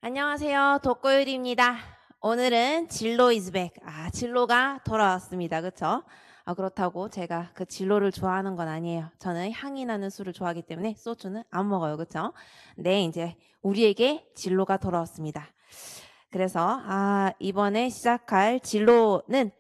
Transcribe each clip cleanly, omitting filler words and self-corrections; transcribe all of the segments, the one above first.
안녕하세요. 독고유리입니다. 오늘은 진로 이즈백. 진로가 돌아왔습니다. 그쵸? 그렇다고 제가 그 진로를 좋아하는 건 아니에요. 저는 향이 나는 술을 좋아하기 때문에 소주는 안 먹어요. 그쵸? 네, 이제 우리에게 진로가 돌아왔습니다. 그래서, 이번에 시작할 진로는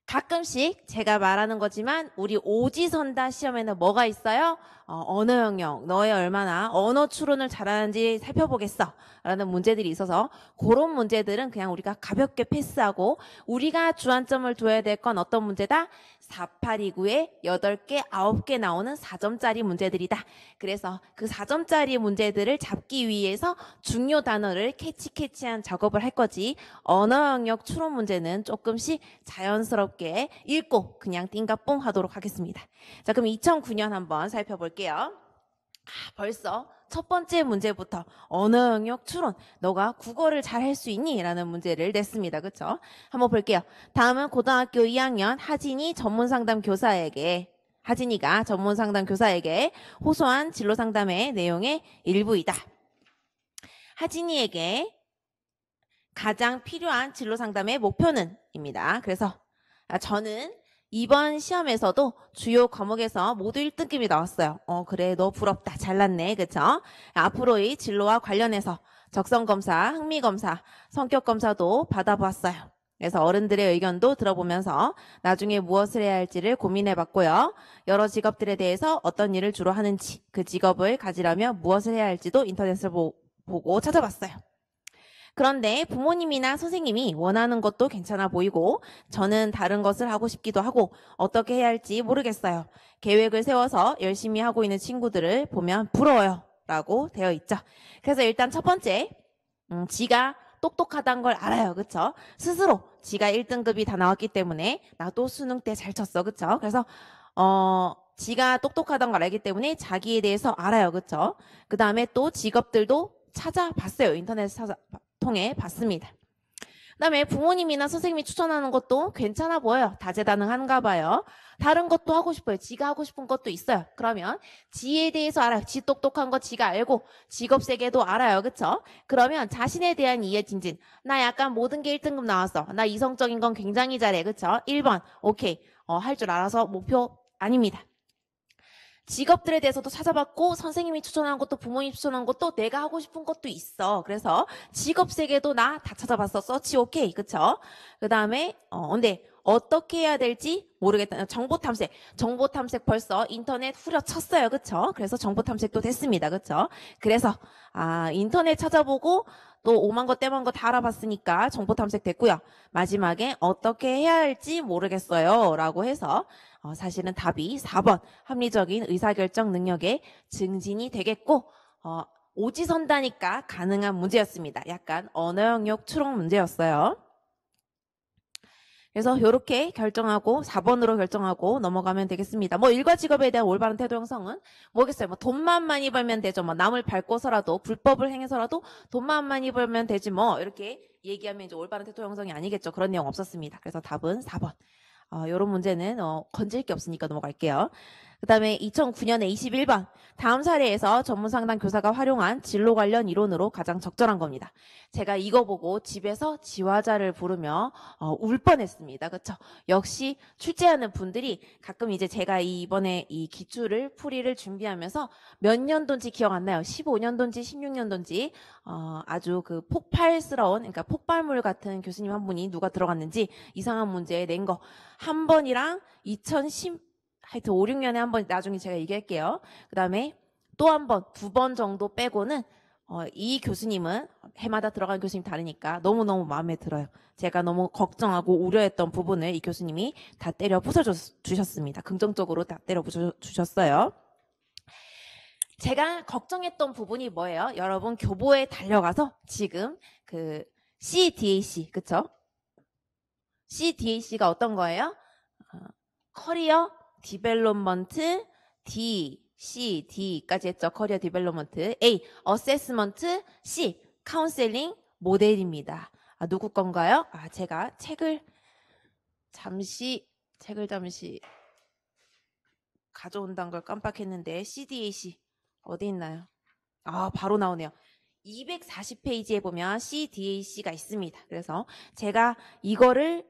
가끔씩 제가 말하는 거지만 우리 오지선다 시험에는 뭐가 있어요? 언어 영역, 너의 얼마나 언어 추론을 잘하는지 살펴보겠어 라는 문제들이 있어서 그런 문제들은 그냥 우리가 가볍게 패스하고 우리가 주안점을 둬야 될 건 어떤 문제다? 4829에 8개, 9개 나오는 4점짜리 문제들이다. 그래서 그 4점짜리 문제들을 잡기 위해서 중요 단어를 캐치한 작업을 할 거지 언어 영역 추론 문제는 조금씩 자연스럽게 읽고 그냥 띵가뽕 하도록 하겠습니다. 자, 그럼 2009년 한번 살펴볼게요. 벌써 첫 번째 문제부터 언어 영역 추론, 너가 국어를 잘 할 수 있니? 라는 문제를 냈습니다. 그쵸? 한번 볼게요. 다음은 고등학교 2학년 하진이 전문상담 교사에게 하진이가 전문상담 교사에게 호소한 진로상담의 내용의 일부이다. 하진이에게 가장 필요한 진로상담의 목표는? 입니다. 그래서 저는 이번 시험에서도 주요 과목에서 모두 1등급이 나왔어요. 그래, 너 부럽다. 잘났네. 그쵸? 앞으로의 진로와 관련해서 적성검사, 흥미검사, 성격검사도 받아보았어요. 그래서 어른들의 의견도 들어보면서 나중에 무엇을 해야 할지를 고민해봤고요. 여러 직업들에 대해서 어떤 일을 주로 하는지, 그 직업을 가지려면 무엇을 해야 할지도 인터넷을 보고 찾아봤어요. 그런데 부모님이나 선생님이 원하는 것도 괜찮아 보이고 저는 다른 것을 하고 싶기도 하고 어떻게 해야 할지 모르겠어요. 계획을 세워서 열심히 하고 있는 친구들을 보면 부러워요. 라고 되어 있죠. 그래서 일단 첫 번째, 지가 똑똑하다는 걸 알아요. 그쵸? 스스로 지가 1등급이 다 나왔기 때문에 나도 수능 때 잘 쳤어. 그쵸? 그래서 지가 똑똑하다는 걸 알기 때문에 자기에 대해서 알아요. 그쵸? 그 다음에 또 직업들도 찾아봤어요. 인터넷 통해 봤습니다. 그다음에 부모님이나 선생님이 추천하는 것도 괜찮아 보여요. 다재다능한가 봐요. 다른 것도 하고 싶어요. 지가 하고 싶은 것도 있어요. 그러면 지에 대해서 알아요. 지 똑똑한 거 지가 알고 직업 세계도 알아요. 그쵸? 그러면 자신에 대한 이해 진진. 나 약간 모든 게 1등급 나왔어. 나 이성적인 건 굉장히 잘해. 그쵸? 1번. 오케이. 할 줄 알아서 목표 아닙니다. 직업들에 대해서도 찾아봤고 선생님이 추천한 것도 부모님이 추천한 것도 내가 하고 싶은 것도 있어. 그래서 직업 세계도 나 다 찾아봤어. 서치 오케이. 그쵸? 그 다음에 근데 어떻게 해야 될지 모르겠다. 정보 탐색 벌써 인터넷 후려쳤어요. 그쵸? 그래서 정보 탐색도 됐습니다. 그쵸? 그래서 인터넷 찾아보고 또 오만 거 떼만 거 다 알아봤으니까 정보 탐색 됐고요. 마지막에 어떻게 해야 할지 모르겠어요. 라고 해서 사실은 답이 4번 합리적인 의사결정 능력의 증진이 되겠고 오지선다니까 가능한 문제였습니다. 약간 언어 영역 추론 문제였어요. 그래서 이렇게 결정하고 4번으로 결정하고 넘어가면 되겠습니다. 뭐 일과 직업에 대한 올바른 태도 형성은 뭐겠어요. 뭐 돈만 많이 벌면 되죠. 뭐 남을 밟고서라도 불법을 행해서라도 돈만 많이 벌면 되지 뭐 이렇게 얘기하면 이제 올바른 태도 형성이 아니겠죠. 그런 내용 없었습니다. 그래서 답은 4번. 이런 문제는 건질 게 없으니까 넘어갈게요. 그 다음에 2009년에 21번 다음 사례에서 전문상담 교사가 활용한 진로 관련 이론으로 가장 적절한 겁니다. 제가 이거 보고 집에서 지화자를 부르며 울 뻔했습니다. 그렇죠? 역시 출제하는 분들이 가끔 이제 제가 이번에 이 기출을 풀이를 준비하면서 몇 년도인지 기억 안 나요. 15년도인지 16년도인지 아주 그 폭발스러운 그러니까 폭발물 같은 교수님 한 분이 누가 들어갔는지 이상한 문제 낸 거 한 번이랑 2010 하여튼 5, 6년에 한 번 나중에 제가 얘기할게요. 그 다음에 또 한 번, 2번 정도 빼고는 이 교수님은 해마다 들어간 교수님 다르니까 너무너무 마음에 들어요. 제가 너무 걱정하고 우려했던 부분을 이 교수님이 다 때려 부숴주셨습니다. 긍정적으로 다 때려 부숴주셨어요. 제가 걱정했던 부분이 뭐예요? 여러분 교보에 달려가서 지금 그 CDAC 그쵸? CDAC가 어떤 거예요? 커리어 디벨롭먼트 D, C, D까지 했죠. 커리어 디벨롭먼트 A, 어세스먼트 C, 카운셀링 모델입니다. 누구 건가요? 제가 책을 잠시 가져온다는 걸 깜빡했는데 CDAC 어디 있나요? 바로 나오네요. 240페이지에 보면 CDAC가 있습니다. 그래서 제가 이거를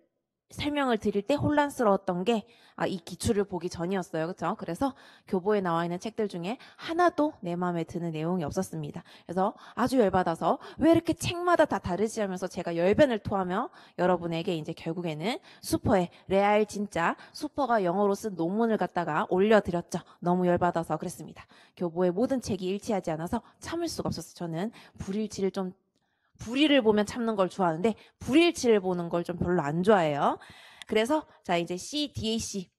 설명을 드릴 때 혼란스러웠던 게 이 기출을 보기 전이었어요. 그렇죠? 그래서 교보에 나와 있는 책들 중에 하나도 내 마음에 드는 내용이 없었습니다. 그래서 아주 열받아서 왜 이렇게 책마다 다 다르지 하면서 제가 열변을 토하며 여러분에게 이제 결국에는 수퍼의 레알 진짜 수퍼가 영어로 쓴 논문을 갖다가 올려드렸죠. 너무 열받아서 그랬습니다. 교보의 모든 책이 일치하지 않아서 참을 수가 없었어요. 저는 불의를 보면 참는 걸 좋아하는데 불일치를 보는 걸 좀 별로 안 좋아해요. 그래서 자 이제 CDAC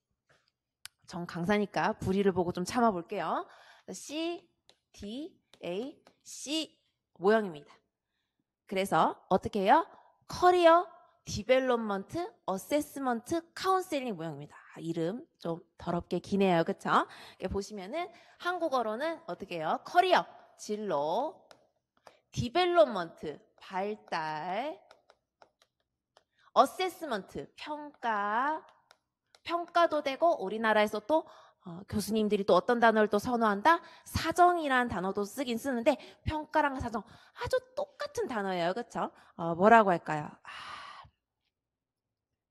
전 강사니까 불의를 보고 좀 참아볼게요. CDAC 모형입니다. 그래서 어떻게 해요? 커리어 디벨롭먼트 어세스먼트 카운셀링 모형입니다. 이름 좀 더럽게 기네요. 그쵸? 보시면은 한국어로는 어떻게 해요? 커리어 진로 디벨롭먼트 발달 어세스먼트 평가도 되고 우리나라에서 또 교수님들이 또 어떤 단어를 또 선호한다? 사정이란 단어도 쓰긴 쓰는데 평가랑 사정 아주 똑같은 단어예요. 그쵸? 뭐라고 할까요?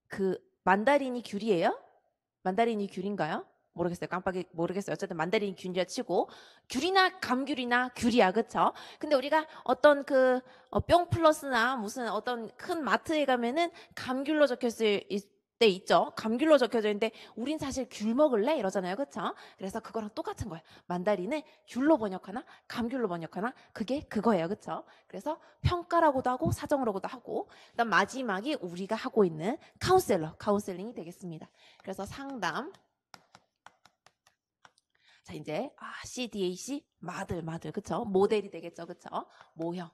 그 만다린이 귤이에요? 만다린이 귤인가요? 모르겠어요. 깜빡이 모르겠어요. 어쨌든 만다린 귤이라 치고 귤이나 감귤이나 귤이야. 그쵸? 근데 우리가 어떤 뿅 플러스나 무슨 어떤 큰 마트에 가면은 감귤로 적혀있을 때 있죠. 감귤로 적혀져 있는데 우린 사실 귤 먹을래? 이러잖아요. 그쵸? 그래서 그거랑 똑같은 거예요. 만다린을 귤로 번역하나 감귤로 번역하나 그게 그거예요. 그쵸? 그래서 평가라고도 하고 사정으로도 하고 그다음 마지막이 우리가 하고 있는 카운셀링이 되겠습니다. 그래서 상담 자 이제 CDAC 마들 그쵸? 모델이 되겠죠. 그쵸? 모형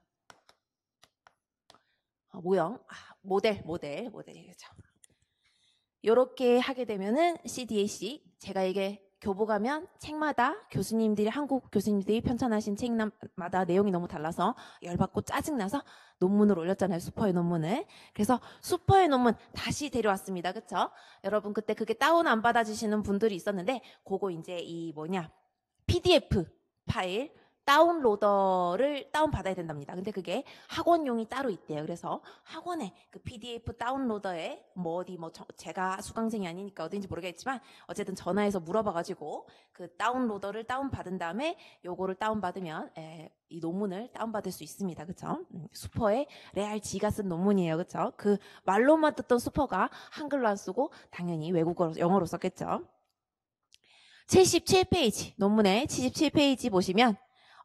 모델이겠죠. 요렇게 하게 되면은 CDAC 제가 이게 교보 가면 책마다 한국 교수님들이 편찬하신 책마다 내용이 너무 달라서 열받고 짜증나서 논문을 올렸잖아요. 수퍼의 논문을. 그래서 수퍼의 논문 다시 데려왔습니다. 그쵸? 여러분 그때 그게 다운 안 받아주시는 분들이 있었는데 그거 이제 PDF 파일 다운로더를 다운받아야 된답니다. 근데 그게 학원용이 따로 있대요. 그래서 학원에 그 PDF 다운로더에 제가 수강생이 아니니까 어딘지 모르겠지만 어쨌든 전화해서 물어봐가지고 그 다운로더를 다운받은 다음에 요거를 다운받으면 이 논문을 다운받을 수 있습니다. 그쵸? 수퍼의 레알 지가 쓴 논문이에요. 그쵸? 그 말로만 듣던 수퍼가 한글로 안 쓰고 당연히 영어로 썼겠죠. 77페이지 논문의 77페이지 보시면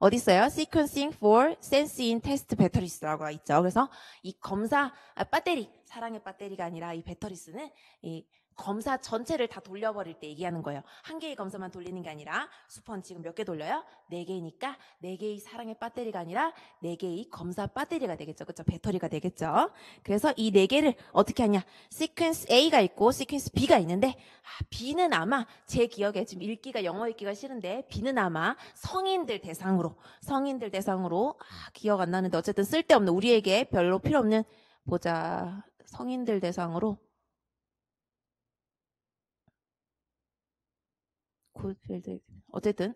어디 있어요? Sequencing for Sense in Test Batteries라고 있죠. 그래서 이 검사 사랑의 배터리가 아니라 이 배터리스는 이 검사 전체를 다 돌려버릴 때 얘기하는 거예요. 한 개의 검사만 돌리는 게 아니라 수퍼는 지금 몇 개 돌려요? 4개니까 4개의 사랑의 배터리가 아니라 4개의 검사 배터리가 되겠죠. 그렇죠? 배터리가 되겠죠. 그래서 이 4개를 어떻게 하냐? 시퀀스 A가 있고 시퀀스 B가 있는데 B는 아마 제 기억에 지금 영어 읽기가 싫은데 B는 아마 성인들 대상으로 기억 안 나는데 어쨌든 쓸데없는 우리에게 별로 필요 없는 성인들 대상으로 어쨌든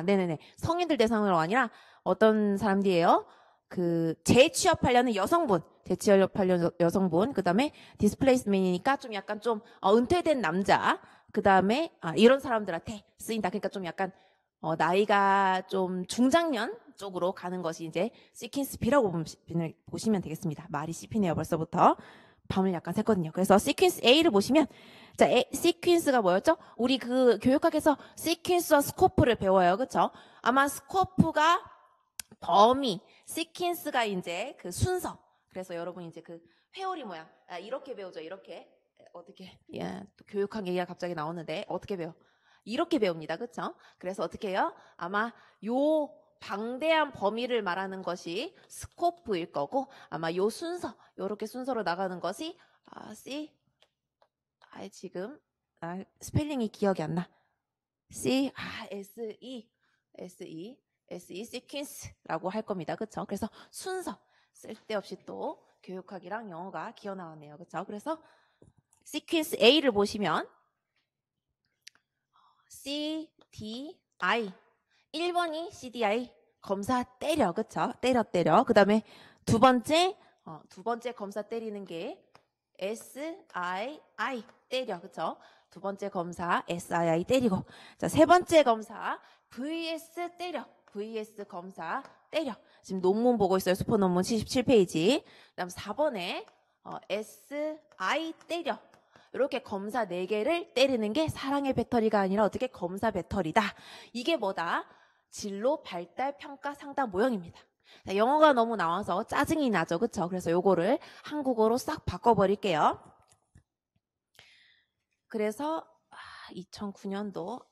네네네 성인들 대상으로 아니라 어떤 사람들이에요? 재취업하려는 여성분 그 다음에 디스플레이스맨이니까 좀 약간 은퇴된 남자 그 다음에 이런 사람들한테 쓰인다. 그러니까 좀 약간 나이가 좀 중장년 쪽으로 가는 것이 이제 시퀀스 B라고 보시면 되겠습니다. 말이 씹히네요. 벌써부터 밤을 약간 샜거든요. 그래서 시퀀스 A를 보시면 자, 시퀀스가 뭐였죠? 우리 교육학에서 시퀀스와 스코프를 배워요. 그쵸? 아마 스코프가 범위, 시퀀스가 이제 그 순서. 그래서 여러분 이제 회오리 모양. 이렇게 배우죠. 이렇게. 어떻게, 또 교육학 얘기가 갑자기 나오는데 어떻게 배워? 이렇게 배웁니다. 그쵸? 그래서 어떻게 해요? 아마 요 방대한 범위를 말하는 것이 스코프일 거고 아마 요 순서, 요렇게 순서로 나가는 것이 지금 스펠링이 기억이 안 나. 시퀀스라고 할 겁니다. 그쵸? 그래서 순서 쓸데없이 또 교육학이랑 영어가 기어 나왔네요. 그쵸? 그래서 시퀀스 A를 보시면 CDI 1번이 CDI 검사 때려, 그쵸? 때려. 그 다음에 두 번째 검사 때리는 게 SII 때려, 그쵸? 두 번째 검사 SII 때리고, 자, 세 번째 검사 VS 때려, VS 검사 때려. 지금 논문 보고 있어요. 수포 논문 77페이지. 그다음 4번에 SI 때려. 이렇게 검사 4개를 때리는 게 사랑의 배터리가 아니라 어떻게 검사 배터리다. 이게 뭐다? 진로 발달 평가 상담 모형입니다. 자, 영어가 너무 나와서 짜증이 나죠. 그쵸? 그래서 요거를 한국어로 싹 바꿔버릴게요. 그래서 2009년도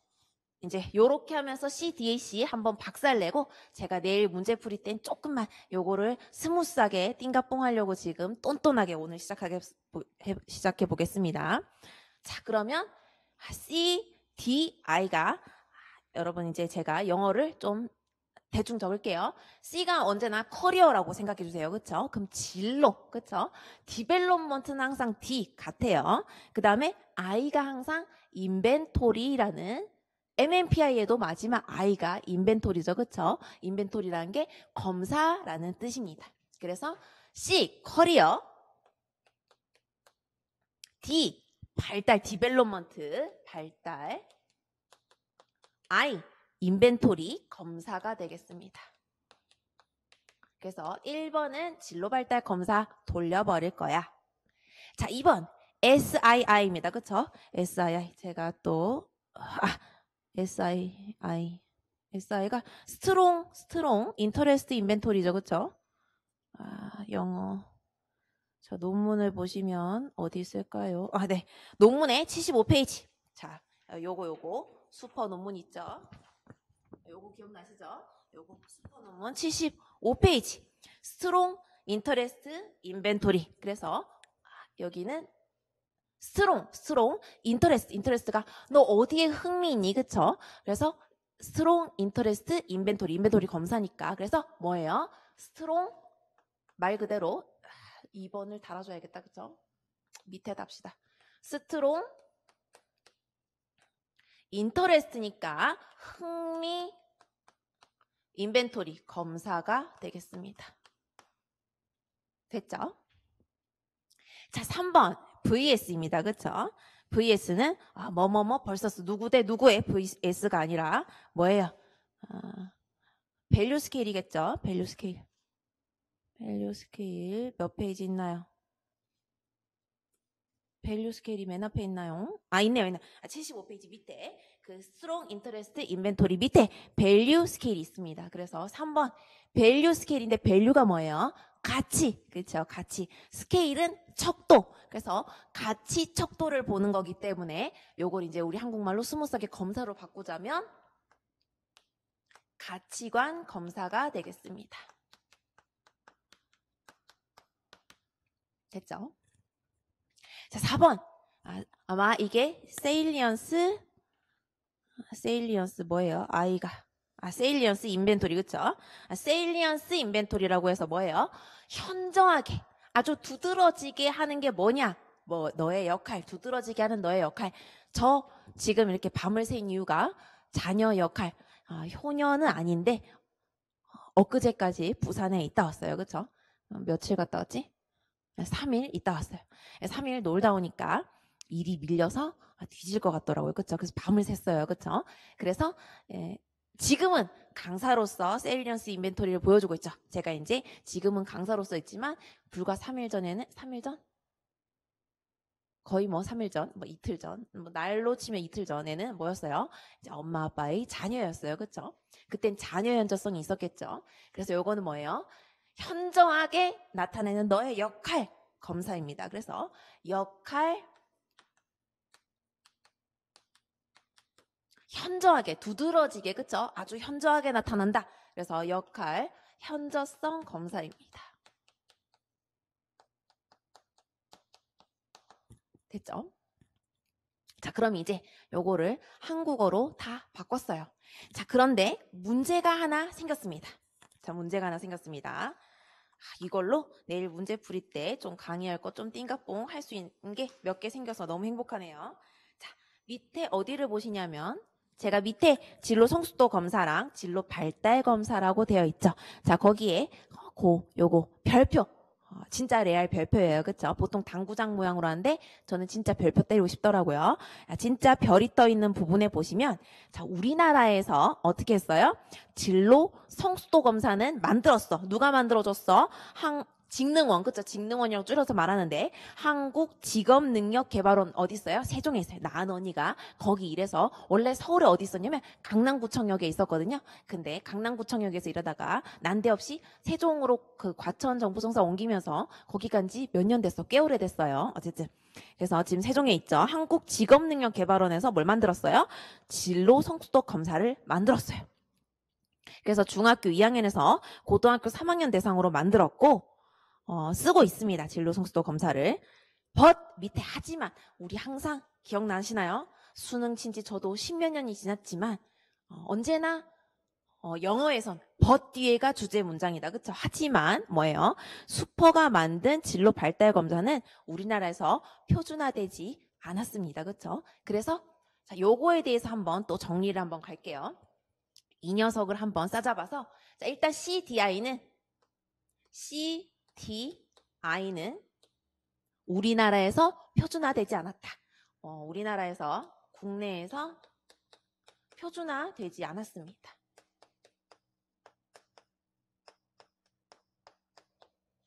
이제 요렇게 하면서 CDAC 한번 박살내고 제가 내일 문제 풀이 땐 조금만 요거를 스무스하게 띵가뽕 하려고 지금 똔똔하게 오늘 시작해 보겠습니다. 자, 그러면 CDI가 여러분 이제 제가 영어를 좀 대충 적을게요. C가 언제나 커리어라고 생각해 주세요. 그쵸? 그럼 진로. 그쵸? 디벨롭먼트는 항상 D 같아요. 그 다음에 I가 항상 인벤토리라는 MMPI에도 마지막 I가 인벤토리죠. 그쵸? 인벤토리라는 게 검사라는 뜻입니다. 그래서 C 커리어, D 발달 디벨롭먼트 발달, I 인벤토리 검사가 되겠습니다. 그래서 1번은 진로 발달 검사 돌려버릴 거야. 자, 2번 SII입니다. 그쵸? SII 제가 또 SI가 스트롱 인터레스트 인벤토리죠. 그쵸? 영어. 자, 논문을 보시면 어디 있을까요? 네. 논문에 75페이지. 자, 요거 슈퍼 논문 있죠? 요거 기억나시죠? 요거 슈퍼 논문 75페이지. 스트롱 인터레스트 인벤토리. 그래서 여기는 스트롱 인터레스트가 너 어디에 흥미 있니? 그쵸? 그래서 스트롱 인터레스트 인벤토리 검사니까. 그래서 뭐예요? 스트롱 말 그대로 2번을 달아줘야겠다. 그쵸? 밑에 답시다. 스트롱 인터레스트니까 흥미 인벤토리 검사가 되겠습니다. 됐죠? 자, 3번 VS입니다. 그쵸? VS는 벌써 누구 대 누구의 VS가 아니라 뭐예요? 밸류 스케일이겠죠? 밸류 스케일 몇 페이지 있나요? 밸류 스케일이 맨 앞에 있나요? 있네요. 75페이지 밑에 그 strong interest inventory 밑에 밸류 스케일이 있습니다. 그래서 3번 밸류 스케일인데 밸류가 뭐예요? 가치. 그렇죠? 가치. 스케일은 척도. 그래서 가치 척도를 보는 거기 때문에 요걸 이제 우리 한국말로 스무스하게 검사로 바꾸자면 가치관 검사가 되겠습니다. 됐죠? 자, 4번. 아마 이게 세일리언스 뭐예요? 세일리언스 인벤토리, 그쵸? 세일리언스 인벤토리라고 해서 뭐예요? 현저하게, 아주 두드러지게 하는 게 뭐냐? 너의 역할, 두드러지게 하는 너의 역할. 저 지금 이렇게 밤을 샌 이유가 자녀 역할, 효녀는 아닌데, 엊그제까지 부산에 있다 왔어요. 그쵸? 며칠 갔다 왔지? 3일 있다 왔어요. 3일 놀다 오니까 일이 밀려서 뒤질 것 같더라고요. 그쵸? 그래서 밤을 샜어요. 그쵸? 그래서 지금은 강사로서 세일리언스 인벤토리를 보여주고 있죠. 제가 이제 지금은 강사로서 있지만 불과 3일 전에는 3일 전? 거의 3일 전, 이틀 전, 날로 치면 이틀 전에는 뭐였어요? 이제 엄마 아빠의 자녀였어요. 그쵸? 그땐 자녀 현저성이 있었겠죠. 그래서 요거는 뭐예요? 현저하게 나타내는 너의 역할 검사입니다. 그래서 역할 현저하게 두드러지게 그쵸? 아주 현저하게 나타난다. 그래서 역할 현저성 검사입니다. 됐죠? 자, 그럼 이제 요거를 한국어로 다 바꿨어요. 자, 그런데 문제가 하나 생겼습니다. 자, 문제가 하나 생겼습니다. 이걸로 내일 문제 풀이 때 좀 강의할 거 좀 띵가뽕 할 수 있는 게 몇 개 생겨서 너무 행복하네요. 자, 밑에 어디를 보시냐면 제가 밑에 진로 성숙도 검사랑 진로 발달 검사라고 되어 있죠. 자, 거기에 요거 별표. 진짜 레알 별표예요. 그쵸? 보통 당구장 모양으로 하는데 저는 진짜 별표 때리고 싶더라고요. 진짜 별이 떠 있는 부분에 보시면 자, 우리나라에서 어떻게 했어요? 진로 성숙도 검사는 만들었어. 누가 만들어줬어? 직능원, 그쵸? 직능원이라고 줄여서 말하는데 한국직업능력개발원 어디 있어요? 세종에 있어요. 나은 언니가 거기 일해서 원래 서울에 어디 있었냐면 강남구청역에 있었거든요. 근데 강남구청역에서 일하다가 난데없이 세종으로 그 과천 정부청사 옮기면서 거기 간 지 몇 년 됐어. 꽤 오래됐어요. 어쨌든 그래서 지금 세종에 있죠. 한국직업능력개발원에서 뭘 만들었어요? 진로 성숙도 검사를 만들었어요. 그래서 중학교 2학년에서 고등학교 3학년 대상으로 만들었고 쓰고 있습니다. 진로 성숙도 검사를. 밑에 하지만 우리 항상 기억나시나요? 수능 친지 저도 10몇 년이 지났지만 언제나 영어에선 뒤에가 주제 문장이다. 그쵸? 하지만 뭐예요? 수퍼가 만든 진로 발달 검사는 우리나라에서 표준화되지 않았습니다. 그쵸? 그래서 자, 요거에 대해서 한번 또 정리를 한번 갈게요. 이 녀석을 한번 싸잡아서 자, 일단 CDI는 우리나라에서 표준화되지 않았다. 우리나라에서 국내에서 표준화되지 않았습니다.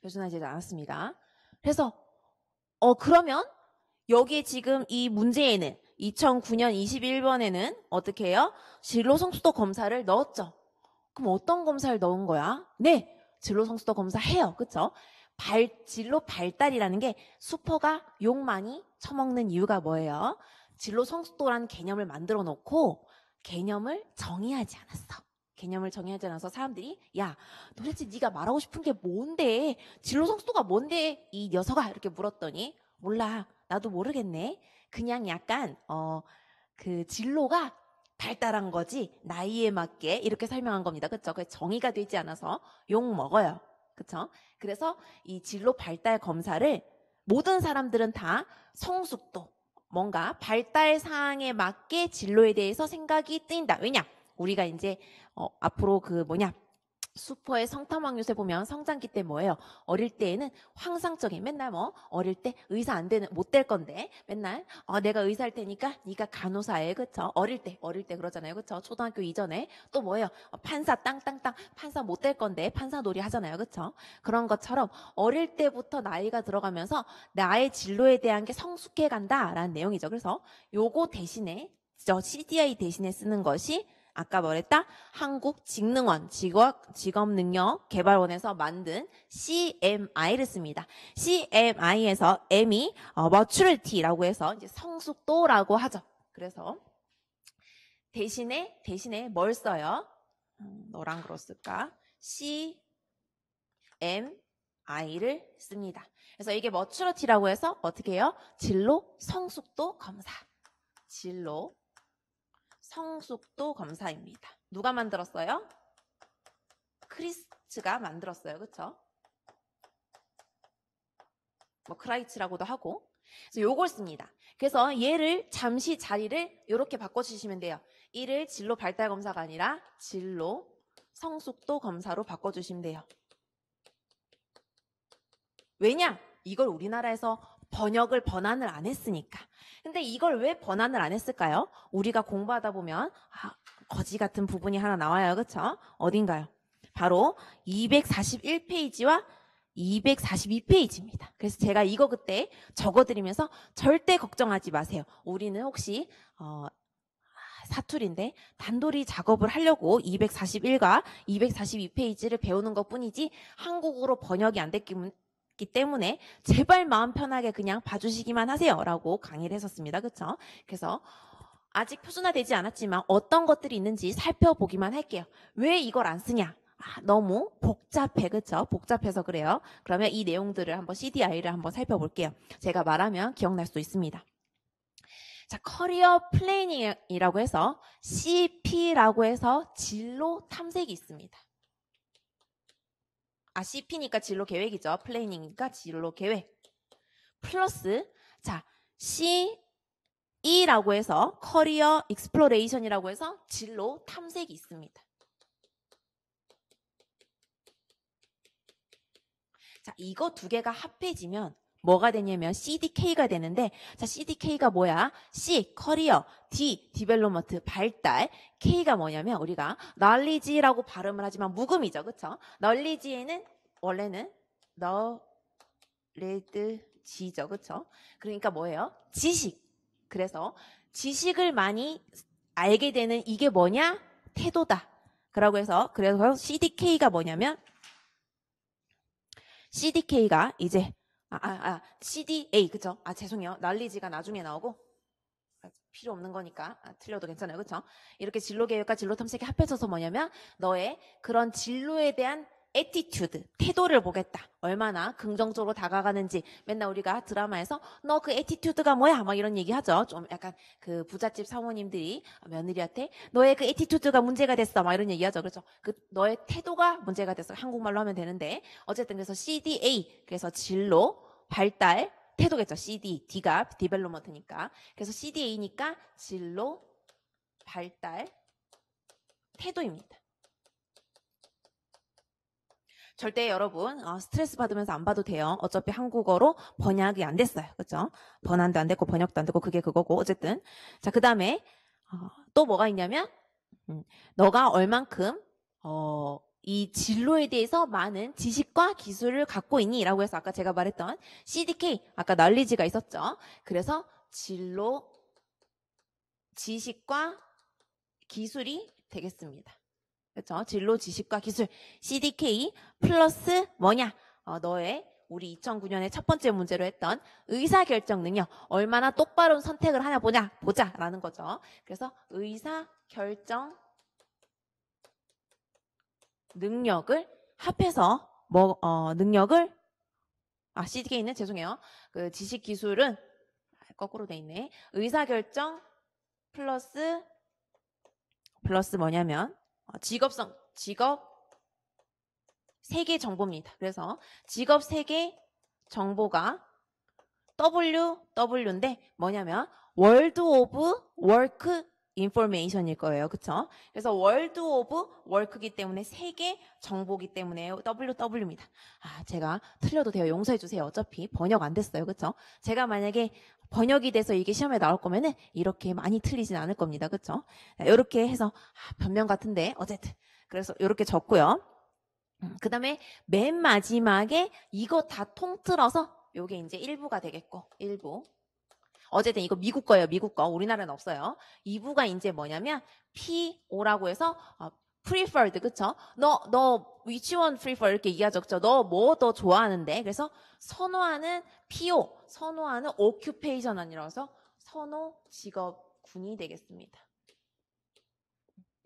표준화되지 않았습니다. 그래서 그러면 여기에 지금 이 문제에는 2009년 21번에는 어떻게 해요? 진로 성숙도 검사를 넣었죠. 그럼 어떤 검사를 넣은 거야? 네, 진로 성숙도 검사 해요. 그쵸? 진로 발달이라는 게 수퍼가 욕 많이 처먹는 이유가 뭐예요? 진로 성숙도라는 개념을 만들어 놓고 개념을 정의하지 않았어. 개념을 정의하지 않아서 사람들이 야, 도대체 네가 말하고 싶은 게 뭔데? 진로 성숙도가 뭔데? 이 녀석아 이렇게 물었더니 몰라. 나도 모르겠네. 그냥 약간 그 진로가 발달한 거지 나이에 맞게 이렇게 설명한 겁니다. 그렇죠? 그 정의가 되지 않아서 욕 먹어요. 그렇죠? 그래서 이 진로 발달 검사를 모든 사람들은 다 성숙도 뭔가 발달 사항에 맞게 진로에 대해서 생각이 뜨인다. 왜냐? 우리가 이제 앞으로 그 수퍼의 성탐험 요새 보면 성장기 때 뭐예요? 어릴 때에는 환상적인 맨날 어릴 때 의사 안 되는 못 될 건데 맨날 내가 의사할 테니까 네가 간호사해. 그쵸? 어릴 때 그러잖아요. 그쵸? 초등학교 이전에 또 뭐예요? 판사 땅땅땅 판사 못 될 건데 판사 놀이 하잖아요. 그쵸? 그런 것처럼 어릴 때부터 나이가 들어가면서 나의 진로에 대한 게 성숙해 간다라는 내용이죠. 그래서 요거 대신에 CDI 대신에 쓰는 것이 아까 뭐랬다? 한국직능원 직업능력개발원에서 만든 CMI를 씁니다. CMI에서 M이 maturity라고 해서 이제 성숙도라고 하죠. 그래서 대신에 뭘 써요? 너랑 그랬을까? CMI를 씁니다. 그래서 이게 maturity라고 해서 어떻게 해요? 진로 성숙도 검사. 진로 성숙도 검사입니다. 누가 만들었어요? 크리스츠가 만들었어요. 그쵸? 크라이츠라고도 하고. 그래서 요걸 씁니다. 그래서 얘를 잠시 자리를 이렇게 바꿔주시면 돼요. 이를 진로 발달 검사가 아니라 진로 성숙도 검사로 바꿔주시면 돼요. 왜냐? 이걸 우리나라에서 번안을 안 했으니까. 근데 이걸 왜 번안을 안 했을까요? 우리가 공부하다 보면 거지 같은 부분이 하나 나와요. 그쵸? 어딘가요? 바로 241페이지와 242페이지입니다. 그래서 제가 이거 그때 적어드리면서 절대 걱정하지 마세요. 우리는 혹시 사투리인데 단도리 작업을 하려고 241과 242페이지를 배우는 것뿐이지 한국어로 번역이 안 됐기 때문에 제발 마음 편하게 그냥 봐주시기만 하세요 라고 강의를 했었습니다. 그쵸? 그래서 아직 표준화되지 않았지만 어떤 것들이 있는지 살펴보기만 할게요. 왜 이걸 안 쓰냐? 너무 복잡해. 그쵸? 복잡해서 그래요. 그러면 이 내용들을 한번 CDI를 한번 살펴볼게요. 제가 말하면 기억날 수 있습니다. 자, 커리어 플래닝이라고 해서 CP라고 해서 진로 탐색이 있습니다. CP니까 진로 계획이죠. 플래닝이니까 진로 계획. 플러스 자, E라고 해서 커리어 익스플로레이션이라고 해서 진로 탐색이 있습니다. 자, 이거 두 개가 합해지면 뭐가 되냐면 CDK가 되는데, 자, CDK가 뭐야? C, 커리어, D, 디벨롭먼트, 발달, K가 뭐냐면 우리가 knowledge라고 발음을 하지만 묵음이죠. 그쵸? knowledge에는 원래는 knowledge죠. 그쵸? 그러니까 뭐예요? 지식. 그래서 지식을 많이 알게 되는 이게 뭐냐? 태도다. 그래서 CDK가 뭐냐면 CDK가 이제 CDA 그쵸? 죄송해요. knowledge가 나중에 나오고 필요 없는 거니까 틀려도 괜찮아요. 그쵸? 이렇게 진로 계획과 진로 탐색이 합해져서 뭐냐면 너의 그런 진로에 대한 애티튜드, 태도를 보겠다. 얼마나 긍정적으로 다가가는지. 맨날 우리가 드라마에서 너 그 애티튜드가 뭐야? 막 이런 얘기 하죠. 좀 약간 그 부잣집 사모님들이 며느리한테 너의 그 애티튜드가 문제가 됐어. 막 이런 얘기 하죠. 그렇죠? 그 너의 태도가 문제가 됐어. 한국말로 하면 되는데 어쨌든 그래서 CDA 그래서 진로, 발달, 태도겠죠. CD, D가 디벨롭먼트니까. 그래서 CDA니까 진로, 발달, 태도입니다. 절대 여러분 스트레스 받으면서 안 봐도 돼요. 어차피 한국어로 번역이 안 됐어요. 그렇죠? 번안도 안 됐고 번역도 안 됐고 그게 그거고 어쨌든 자 그다음에 또 뭐가 있냐면 너가 얼만큼 이 진로에 대해서 많은 지식과 기술을 갖고 있니? 라고 해서 아까 제가 말했던 CDK 아까 knowledge가 있었죠. 그래서 진로, 지식과 기술이 되겠습니다. 그렇죠? 진로, 지식과 기술 CDK 플러스 뭐냐? 너의 우리 2009년에 첫 번째 문제로 했던 의사결정 능력 얼마나 똑바른 선택을 하냐 보자라는 거죠. 그래서 의사결정 능력을 합해서 능력을 CDK는 죄송해요. 그 지식 기술은 거꾸로 돼 있네. 의사결정 플러스 뭐냐면 직업 세계 정보입니다. 그래서 직업 세계 정보가 WW인데 뭐냐면 월드 오브 워크 인포메이션일 거예요. 그쵸? 그래서 월드 오브 워크이기 때문에 세계 정보기 때문에 WW입니다. 제가 틀려도 돼요. 용서해 주세요. 어차피 번역 안 됐어요. 그쵸? 제가 만약에 번역이 돼서 이게 시험에 나올 거면은 이렇게 많이 틀리진 않을 겁니다. 그쵸? 이렇게 해서 변명 같은데 어쨌든 그래서 이렇게 적고요. 그 다음에 맨 마지막에 이거 다 통틀어서 요게 이제 1부가 되겠고 1부 어쨌든 이거 미국 거예요. 미국 거. 우리나라는 없어요. 2부가 이제 뭐냐면 PO라고 해서 preferred 그쵸? 너 which one prefer 이렇게 얘기하죠. 그쵸? 너 뭐 더 좋아하는데 그래서 선호하는 PO 선호하는 occupation 아니라서 선호 직업군이 되겠습니다.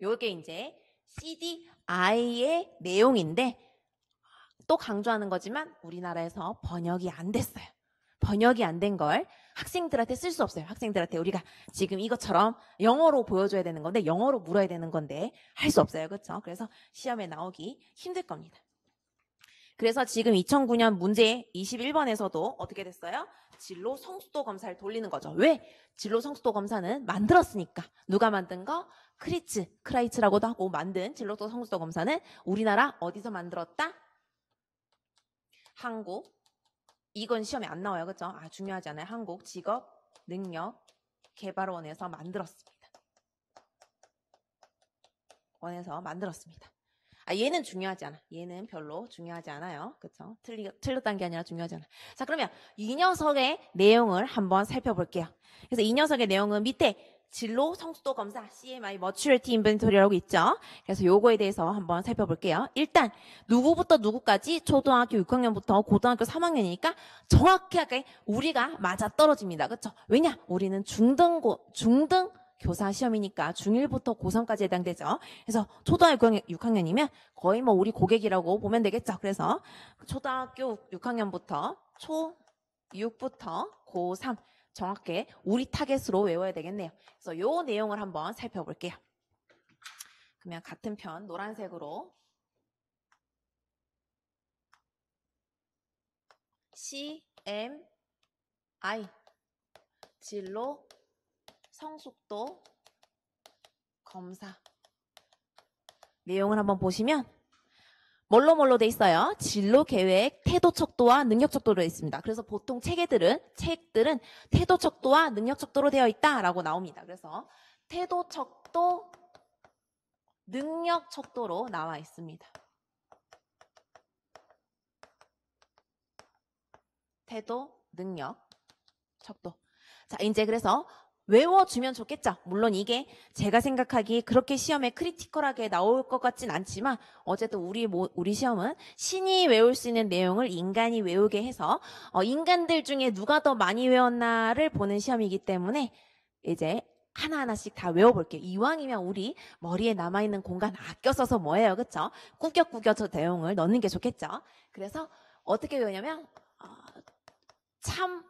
요게 이제 CDI의 내용인데 또 강조하는 거지만 우리나라에서 번역이 안 됐어요. 번역이 안 된 걸 학생들한테 쓸 수 없어요. 학생들한테 우리가 지금 이것처럼 영어로 보여줘야 되는 건데 영어로 물어야 되는 건데 할 수 없어요. 그렇죠? 그래서 시험에 나오기 힘들 겁니다. 그래서 지금 2009년 문제 21번에서도 어떻게 됐어요? 진로 성숙도 검사를 돌리는 거죠. 왜? 진로 성숙도 검사는 만들었으니까. 누가 만든 거? 크라이츠라고도 하고 만든 진로 성숙도 검사는 우리나라 어디서 만들었다? 한국. 이건 시험에 안 나와요. 그렇죠? 중요하지 않아요. 한국 직업 능력 개발원에서 만들었습니다. 얘는 중요하지 않아. 얘는 별로 중요하지 않아요. 그렇죠? 틀렸다는 게 아니라 중요하지 않아. 자, 그러면 이 녀석의 내용을 한번 살펴볼게요. 그래서 이 녀석의 내용은 밑에 진로 성숙도 검사 CMI Maturity Inventory라고 있죠. 그래서 요거에 대해서 한번 살펴볼게요. 일단 누구부터 누구까지 초등학교 6학년부터 고등학교 3학년이니까 정확하게 우리가 맞아 떨어집니다. 그렇죠? 왜냐? 우리는 중등 교사 시험이니까 중1부터 고3까지 해당되죠. 그래서 초등학교 6학년이면 거의 뭐 우리 고객이라고 보면 되겠죠. 그래서 초등학교 6학년부터 초6부터 고3 정확하게 우리 타겟으로 외워야 되겠네요. 그래서 요 내용을 한번 살펴볼게요. 그러면 같은 편 노란색으로 CMI 진로 성숙도 검사 내용을 한번 보시면 뭘로 돼 있어요? 진로 계획, 태도 척도와 능력 척도로 되어 있습니다. 그래서 보통 책들은 태도 척도와 능력 척도로 되어 있다라고 나옵니다. 그래서 태도 척도, 능력 척도로 나와 있습니다. 태도, 능력, 척도. 자, 이제 그래서 외워주면 좋겠죠. 물론 이게 제가 생각하기에 그렇게 시험에 크리티컬하게 나올 것 같진 않지만 어쨌든 우리 시험은 신이 외울 수 있는 내용을 인간이 외우게 해서 인간들 중에 누가 더 많이 외웠나를 보는 시험이기 때문에 이제 하나하나씩 다 외워볼게요. 이왕이면 우리 머리에 남아있는 공간 아껴 써서 뭐예요, 그쵸? 꾸겨 저 내용을 넣는 게 좋겠죠. 그래서 어떻게 외우냐면 참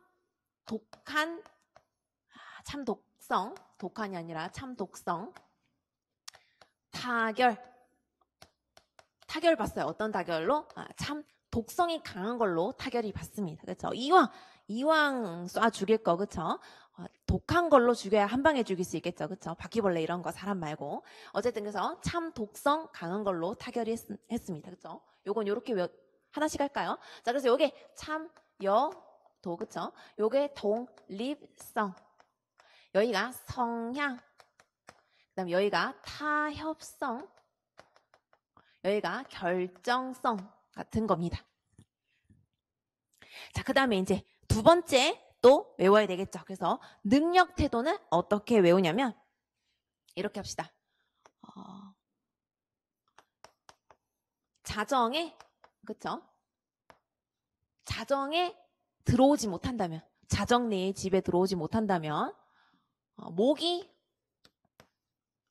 독한, 참 독성, 독한이 아니라 참 독성, 타결 봤어요. 어떤 타결로? 참 독성이 강한 걸로 타결이 받습니다. 그렇죠? 이왕 쏴 죽일 거, 그렇죠? 독한 걸로 죽여야 한 방에 죽일 수 있겠죠, 그렇죠? 바퀴벌레 이런 거 사람 말고. 어쨌든 그래서 참 독성 강한 걸로 타결이 했습니다, 그렇죠? 요건 요렇게 하나씩 할까요? 자, 그래서 요게 참 도, 그렇죠? 요게 독립성. 여기가 성향, 그다음 여기가 타협성, 여기가 결정성 같은 겁니다. 자, 그 다음에 이제 두 번째 또 외워야 되겠죠. 그래서 능력 태도는 어떻게 외우냐면 이렇게 합시다. 자정에, 그쵸? 자정에 들어오지 못한다면, 자정 내에 집에 들어오지 못한다면 모기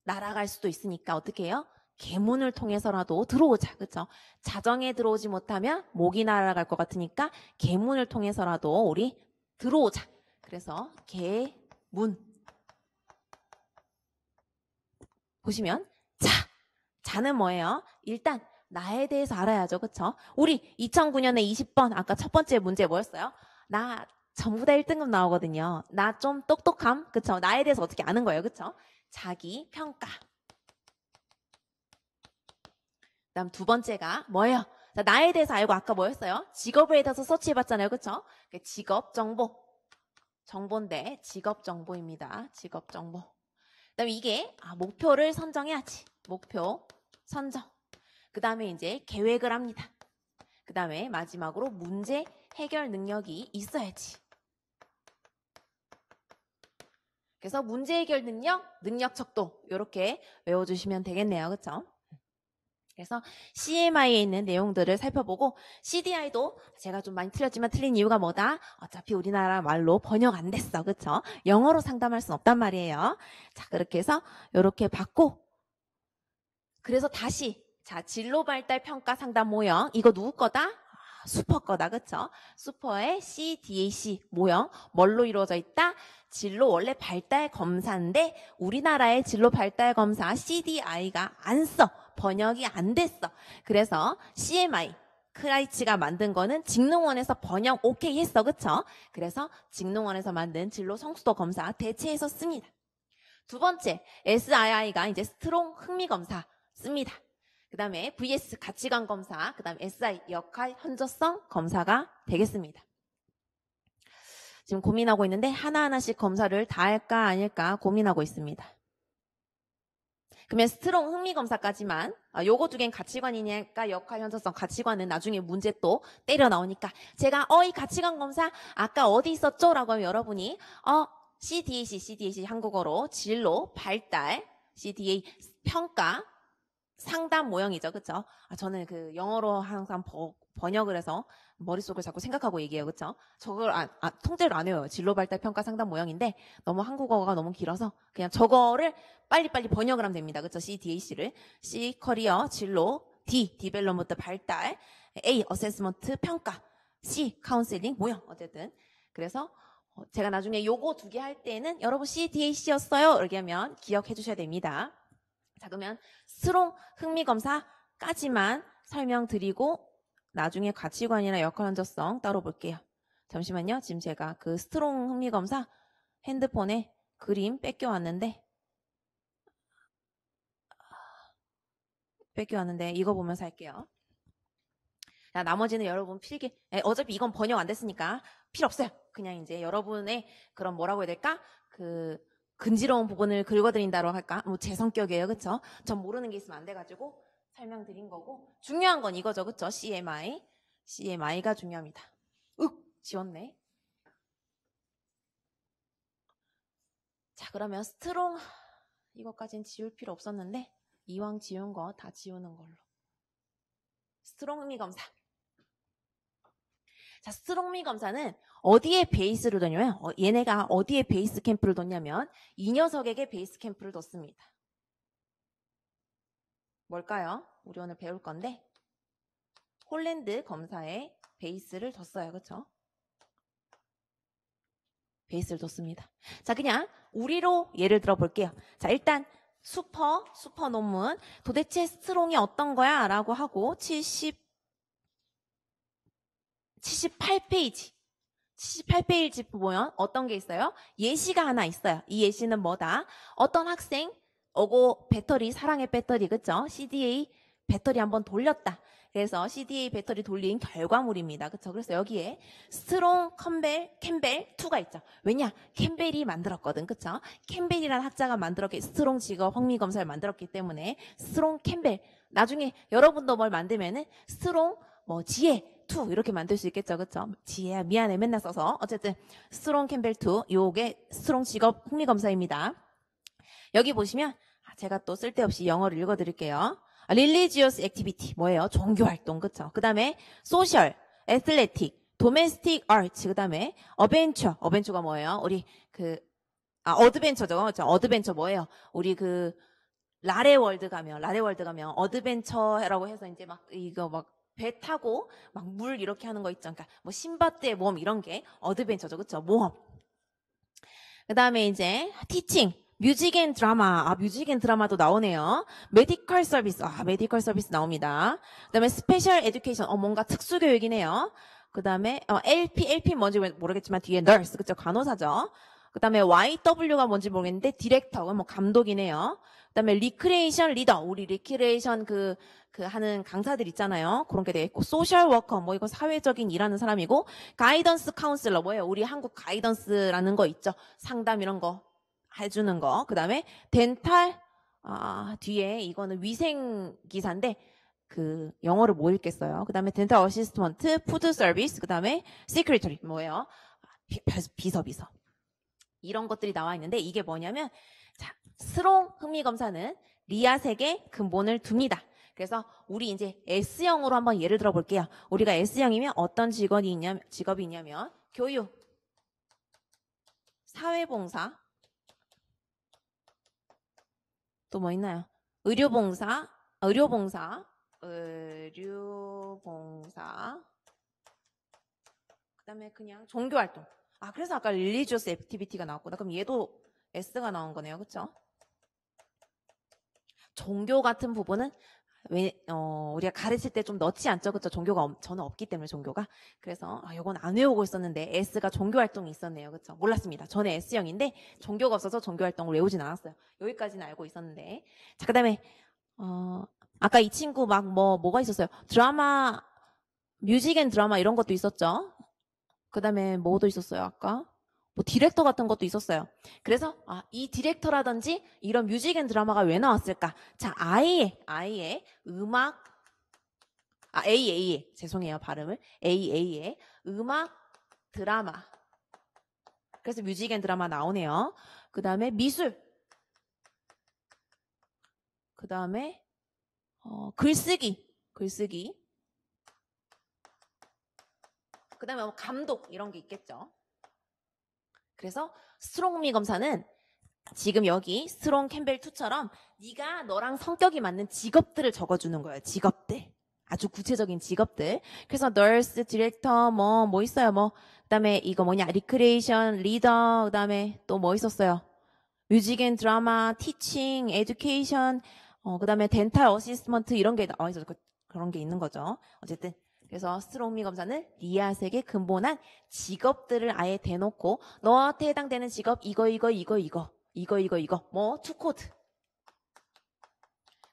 날아갈 수도 있으니까 어떻게 해요? 계문을 통해서라도 들어오자. 그렇죠? 자정에 들어오지 못하면 모기 날아갈 것 같으니까 계문을 통해서라도 우리 들어오자. 그래서 계문 보시면 자는 뭐예요? 일단 나에 대해서 알아야죠. 그렇죠? 우리 2009년에 20번 아까 첫 번째 문제 뭐였어요? 나 전부 다 1등급 나오거든요. 나 좀 똑똑함. 그렇죠? 나에 대해서 어떻게 아는 거예요. 그렇죠? 자기 평가. 그다음 두 번째가 뭐예요? 자, 나에 대해서 알고 아까 뭐였어요? 직업에 대해서 서치해봤잖아요, 그렇죠? 직업 정보, 정보인데 직업 정보입니다. 직업 정보. 그다음에 이게 목표를 선정해야지. 목표 선정. 그다음에 이제 계획을 합니다. 그다음에 마지막으로 문제 해결 능력이 있어야지. 그래서 문제 해결 능력 척도 이렇게 외워주시면 되겠네요, 그렇죠? 그래서 CMI에 있는 내용들을 살펴보고 CDI도 제가 좀 많이 틀렸지만 틀린 이유가 뭐다? 어차피 우리나라 말로 번역 안 됐어. 그렇죠? 영어로 상담할 순 없단 말이에요. 자, 그렇게 해서 이렇게 받고 그래서 다시 자, 진로 발달 평가 상담 모형 이거 누구 거다? 슈퍼 거다. 그렇죠? 슈퍼의 CDAC 모형 뭘로 이루어져 있다? 진로 원래 발달 검사인데 우리나라의 진로 발달 검사 CDI가 안 써. 번역이 안 됐어. 그래서 CMI 크라이치가 만든 거는 직능원에서 번역 오케이 했어. 그쵸? 그래서 직능원에서 만든 진로 성숙도 검사 대체해서 씁니다. 두 번째 SII가 이제 스트롱 흥미 검사 씁니다. 그 다음에 VS 가치관 검사, 그 다음에 SI 역할 현저성 검사가 되겠습니다. 지금 고민하고 있는데 하나하나씩 검사를 다 할까 아닐까 고민하고 있습니다. 그러면 스트롱 흥미 검사까지만 요거 두 개는 가치관이니까 역할 현저성 가치관은 나중에 문제 또 때려 나오니까 제가 이 가치관 검사 아까 어디 있었죠? 라고 하면 여러분이 CDAC 한국어로 진로 발달 CDA 평가 상담 모형이죠. 그쵸? 저는 그 영어로 항상 번역을 해서 머릿속을 자꾸 생각하고 얘기해요. 그쵸? 저걸 통째로 안 해요. 진로 발달 평가 상담 모형인데 너무 한국어가 너무 길어서 그냥 저거를 빨리빨리 번역을 하면 됩니다. 그쵸? CDAC를 C 커리어 진로, D 디벨롭먼트 발달, A 어세스먼트 평가, C 카운셀링 모형 어쨌든 그래서 제가 나중에 요거 두 개 할 때는 여러분 CDAC였어요. 이렇게 하면 기억해 주셔야 됩니다. 자, 그러면 스트롱 흥미검사까지만 설명드리고 나중에 가치관이나 역할 현저성 따로 볼게요. 잠시만요. 지금 제가 그 스트롱 흥미검사 핸드폰에 그림 뺏겨왔는데 이거 보면서 할게요. 자, 나머지는 여러분 필기, 어차피 이건 번역 안 됐으니까 필요 없어요. 그냥 이제 여러분의 그런 뭐라고 해야 될까? 그 근지러운 부분을 긁어드린다고 할까? 뭐 제 성격이에요. 그쵸? 전 모르는 게 있으면 안 돼가지고 설명드린 거고 중요한 건 이거죠. 그쵸? CMI가 중요합니다. 지웠네. 자, 그러면 스트롱 이것까진 지울 필요 없었는데 이왕 지운 거 다 지우는 걸로. 스트롱 흥미 검사. 자, 스트롱미 검사는 어디에 베이스를 뒀냐면 얘네가 어디에 베이스 캠프를 뒀냐면 이 녀석에게 베이스 캠프를 뒀습니다. 뭘까요? 우리 오늘 배울 건데 홀랜드 검사에 베이스를 뒀어요. 그렇죠? 베이스를 뒀습니다. 자, 그냥 우리로 예를 들어 볼게요. 자, 일단 슈퍼 논문 도대체 스트롱이 어떤 거야? 라고 하고 78페이지 보면 어떤 게 있어요? 예시가 하나 있어요. 이 예시는 뭐다? 어떤 학생 배터리, 사랑의 배터리, 그쵸? CDA 배터리 한번 돌렸다. 그래서 CDA 배터리 돌린 결과물입니다. 그쵸? 그래서 여기에 스트롱, 캠벨 2가 있죠. 왜냐? 캠벨이 만들었거든. 그쵸? 캠벨이라는 학자가 만들었기, 스트롱 직업 흥미 검사를 만들었기 때문에 스트롱 캠벨. 나중에 여러분도 뭘 만들면은 스트롱 지혜 2 이렇게 만들 수 있겠죠. 그쵸? 지혜야 미안해 맨날 써서. 어쨌든 스트롱 캠벨 2 요게 스트롱 직업 흥미 검사입니다. 여기 보시면 제가 또 쓸데없이 영어를 읽어드릴게요. Religious activity 뭐예요? 종교활동. 그쵸? 그 다음에 social, athletic, domestic arts. 그 다음에 adventure가 뭐예요? 우리 어드벤처죠. 그렇죠? 어드벤처 뭐예요? 우리 라레월드 가면 어드벤처라고 해서 이제 배 타고 막 물 이렇게 하는 거 있죠. 그러니까 뭐 신밧드의 모험 이런 게 어드벤처죠. 그렇죠? 모험. 그다음에 이제 티칭, 뮤직 앤 드라마. 뮤직 앤 드라마도 나오네요. 메디컬 서비스. 메디컬 서비스 나옵니다. 그다음에 스페셜 에듀케이션. 뭔가 특수 교육이네요. 그다음에 LP 뭔지 모르겠지만 뒤에 nurse. 그렇죠? 간호사죠. 그다음에 YW가 뭔지 모르겠는데 디렉터. 뭐 감독이네요. 그다음에 리크레이션 리더. 우리 리크레이션 하는 강사들 있잖아요. 그런 게 되겠고, 소셜 워커, 이거 사회적인 일하는 사람이고, 가이던스 카운슬러, 뭐예요? 우리 한국 가이던스라는 거 있죠? 상담 이런 거 해주는 거. 그 다음에 덴탈, 뒤에 이거는 위생 기사인데, 영어를 못 읽겠어요. 그 다음에 덴탈 어시스턴트, 푸드 서비스, 그 다음에 시크리터리, 뭐예요? 비서. 이런 것들이 나와 있는데, 이게 뭐냐면, 자, 스롱 흥미 검사는 리아색에 근본을 둡니다. 그래서 우리 이제 S형으로 한번 예를 들어 볼게요. 우리가 S형이면 어떤 직업이 있냐면 교육, 사회봉사, 또 뭐 있나요? 의료봉사, 그다음에 그냥 종교활동. 그래서 아까 religious activity가 나왔구나. 그럼 얘도 S가 나온 거네요. 그렇죠? 종교 같은 부분은 우리가 가르칠 때 좀 넣지 않죠. 그쵸? 저는 없기 때문에 종교가. 그래서, 요건 안 외우고 있었는데, S가 종교활동이 있었네요. 그쵸? 몰랐습니다. 저는 S형인데, 종교가 없어서 종교활동을 외우진 않았어요. 여기까지는 알고 있었는데. 자, 그 다음에, 아까 이 친구 뭐가 있었어요? 드라마, 뮤직 앤 드라마 이런 것도 있었죠. 그 다음에 뭐도 있었어요, 아까? 디렉터 같은 것도 있었어요. 그래서 이 디렉터라든지 이런 뮤직 앤 드라마가 왜 나왔을까? 자, 아이의 음악 AA의 죄송해요 발음을 AA의 음악 드라마. 그래서 뮤직 앤 드라마 나오네요. 그 다음에 미술. 그 다음에 글쓰기. 그 다음에 감독 이런 게 있겠죠. 그래서 스트롱미 검사는 지금 여기 스트롱 캠벨 2처럼 네가 너랑 성격이 맞는 직업들을 적어주는 거예요. 직업들. 아주 구체적인 직업들. 그래서 nurse, 디렉터 뭐 있어요. 그다음에 이거 뭐냐? 리크레이션, 리더. 그다음에 또 뭐 있었어요? 뮤직 앤 드라마, 티칭, 에듀케이션. 그다음에 덴탈 어시스먼트 이런 게 있어서 그런 게 있는 거죠. 어쨌든 그래서 스트롱미 검사는 리아색의 근본한 직업들을 아예 대놓고 너한테 해당되는 직업 이거 뭐 투코드.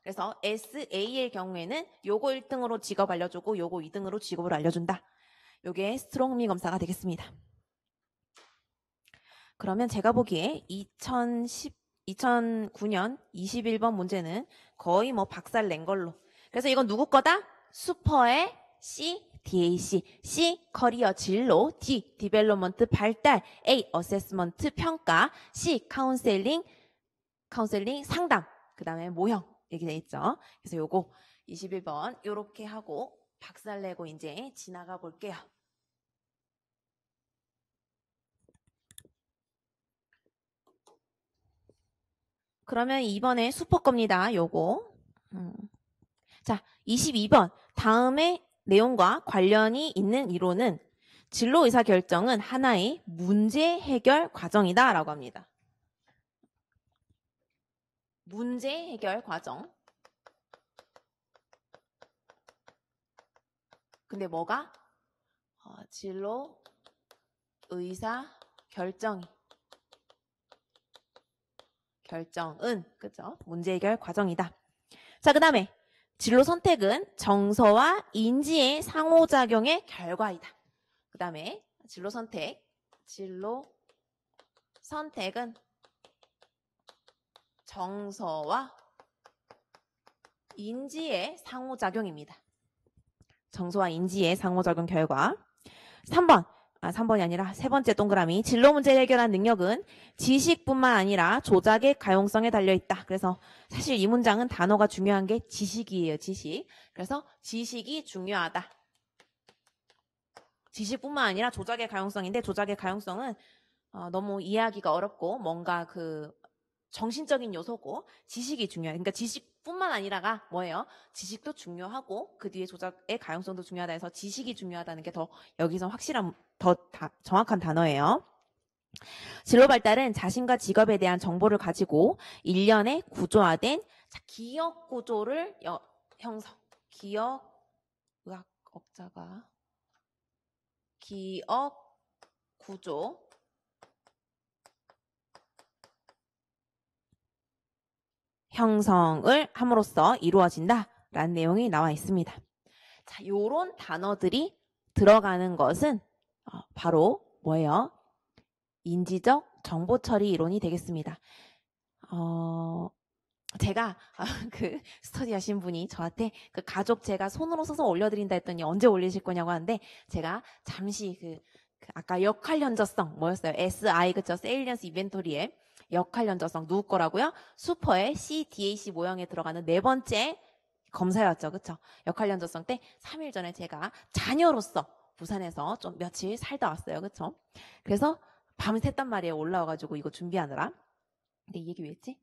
그래서 SA의 경우에는 요거 1등으로 직업 알려주고 요거 2등으로 직업을 알려준다. 요게 스트롱미 검사가 되겠습니다. 그러면 제가 보기에 2009년 21번 문제는 거의 뭐 박살 낸 걸로. 그래서 이건 누구 거다? 슈퍼의 C, DAC, C, 커리어 진로, D, 디벨롭먼트 발달, A, 어세스먼트 평가, C, 카운셀링 상담, 그 다음에 모형 이렇게 돼 있죠. 그래서 요거 21번 요렇게 하고 박살 내고 이제 지나가 볼게요. 그러면 이번에 슈퍼 겁니다. 요거. 자, 22번. 다음의 내용과 관련이 있는 이론은 진로 의사 결정은 하나의 문제 해결 과정이다 라고 합니다. 문제 해결 과정. 근데 뭐가? 진로 의사 결정은 그죠? 문제 해결 과정이다. 자, 그 다음에 진로 선택은 정서와 인지의 상호작용의 결과이다. 그 다음에 진로 선택은 정서와 인지의 상호작용입니다. 정서와 인지의 상호작용 결과. 3번이 아니라 세 번째 동그라미. 진로 문제 해결한 능력은 지식뿐만 아니라 조작의 가용성에 달려있다. 그래서 사실 이 문장은 단어가 중요한 게 지식이에요. 지식. 그래서 지식이 중요하다. 지식뿐만 아니라 조작의 가용성인데 조작의 가용성은 너무 이해하기가 어렵고 뭔가 그 정신적인 요소고 지식이 중요해요. 그러니까 지식뿐만 아니라가 뭐예요? 지식도 중요하고 그 뒤에 조작의 가용성도 중요하다 해서 지식이 중요하다는 게 더 여기서 확실한 더 정확한 단어예요. 진로 발달은 자신과 직업에 대한 정보를 가지고 일련의 구조화된 기억 구조를 형성. 기억 구조 형성을 함으로써 이루어진다라는 내용이 나와 있습니다. 자, 요런 단어들이 들어가는 것은 바로 뭐예요? 인지적 정보 처리 이론이 되겠습니다. 제가 그 스터디 하신 분이 저한테 그 가족 제가 손으로 써서 올려드린다 했더니 언제 올리실 거냐고 하는데 제가 잠시 그 아까 역할 연저성 뭐였어요? SI 그쵸? 세일리언스 이벤토리에 역할 연저성 누구 거라고요? 슈퍼의 CDAC 모형에 들어가는 네 번째 검사였죠. 그쵸? 역할 연저성 때 3일 전에 제가 자녀로서 부산에서 좀 며칠 살다 왔어요. 그쵸? 그래서 밤을 샜단 말이에요. 올라와가지고 이거 준비하느라. 근데 이 얘기 왜 했지?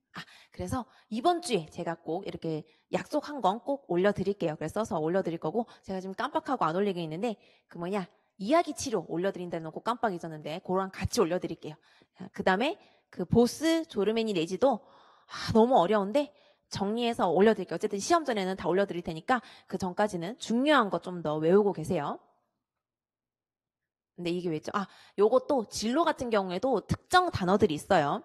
그래서 이번 주에 제가 꼭 이렇게 약속한 건 꼭 올려드릴게요. 그래서 써서 올려드릴 거고 제가 지금 깜빡하고 안 올리게 있는데 그 뭐냐 이야기 치료 올려드린다는 거 꼭 깜빡 잊었는데 그거랑 같이 올려드릴게요. 그 다음에 그 보스 조르메니 레지도 너무 어려운데 정리해서 올려드릴게요. 어쨌든 시험 전에는 다 올려드릴 테니까 그 전까지는 중요한 거 좀 더 외우고 계세요. 근데 이게 왜죠? 요것도 진로 같은 경우에도 특정 단어들이 있어요.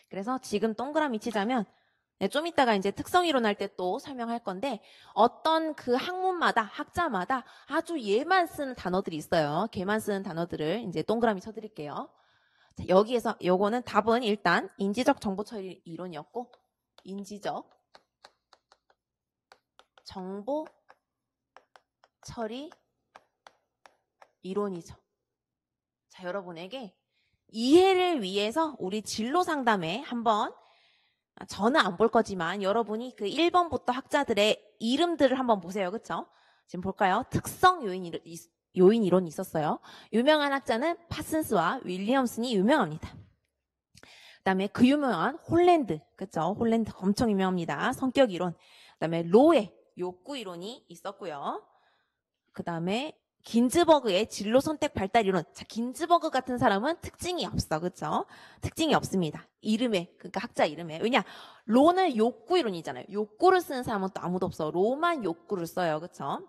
그래서 지금 동그라미 치자면 좀 이따가 이제 특성 이론 할 때 또 설명할 건데 어떤 그 학문마다 학자마다 아주 얘만 쓰는 단어들이 있어요. 걔만 쓰는 단어들을 이제 동그라미 쳐드릴게요. 자, 여기에서 요거는 답은 일단 인지적 정보 처리 이론이었고 인지적 정보 처리 이론이죠. 자, 여러분에게 이해를 위해서 우리 진로 상담에 한번 저는 안 볼 거지만 여러분이 그 1번부터 학자들의 이름들을 한번 보세요. 그쵸? 지금 볼까요? 특성 요인 이론이 있었어요. 유명한 학자는 파슨스와 윌리엄슨이 유명합니다. 그 다음에 그 유명한 홀랜드, 그쵸? 홀랜드 엄청 유명합니다. 성격 이론. 그 다음에 로의 욕구 이론이 있었고요. 그 다음에 긴즈버그의 진로 선택 발달 이론. 자, 긴즈버그 같은 사람은 특징이 없어. 그쵸? 특징이 없습니다. 이름에, 그러니까 학자 이름에. 왜냐? 로는 욕구 이론이잖아요. 욕구를 쓰는 사람은 또 아무도 없어. 로만 욕구를 써요. 그쵸?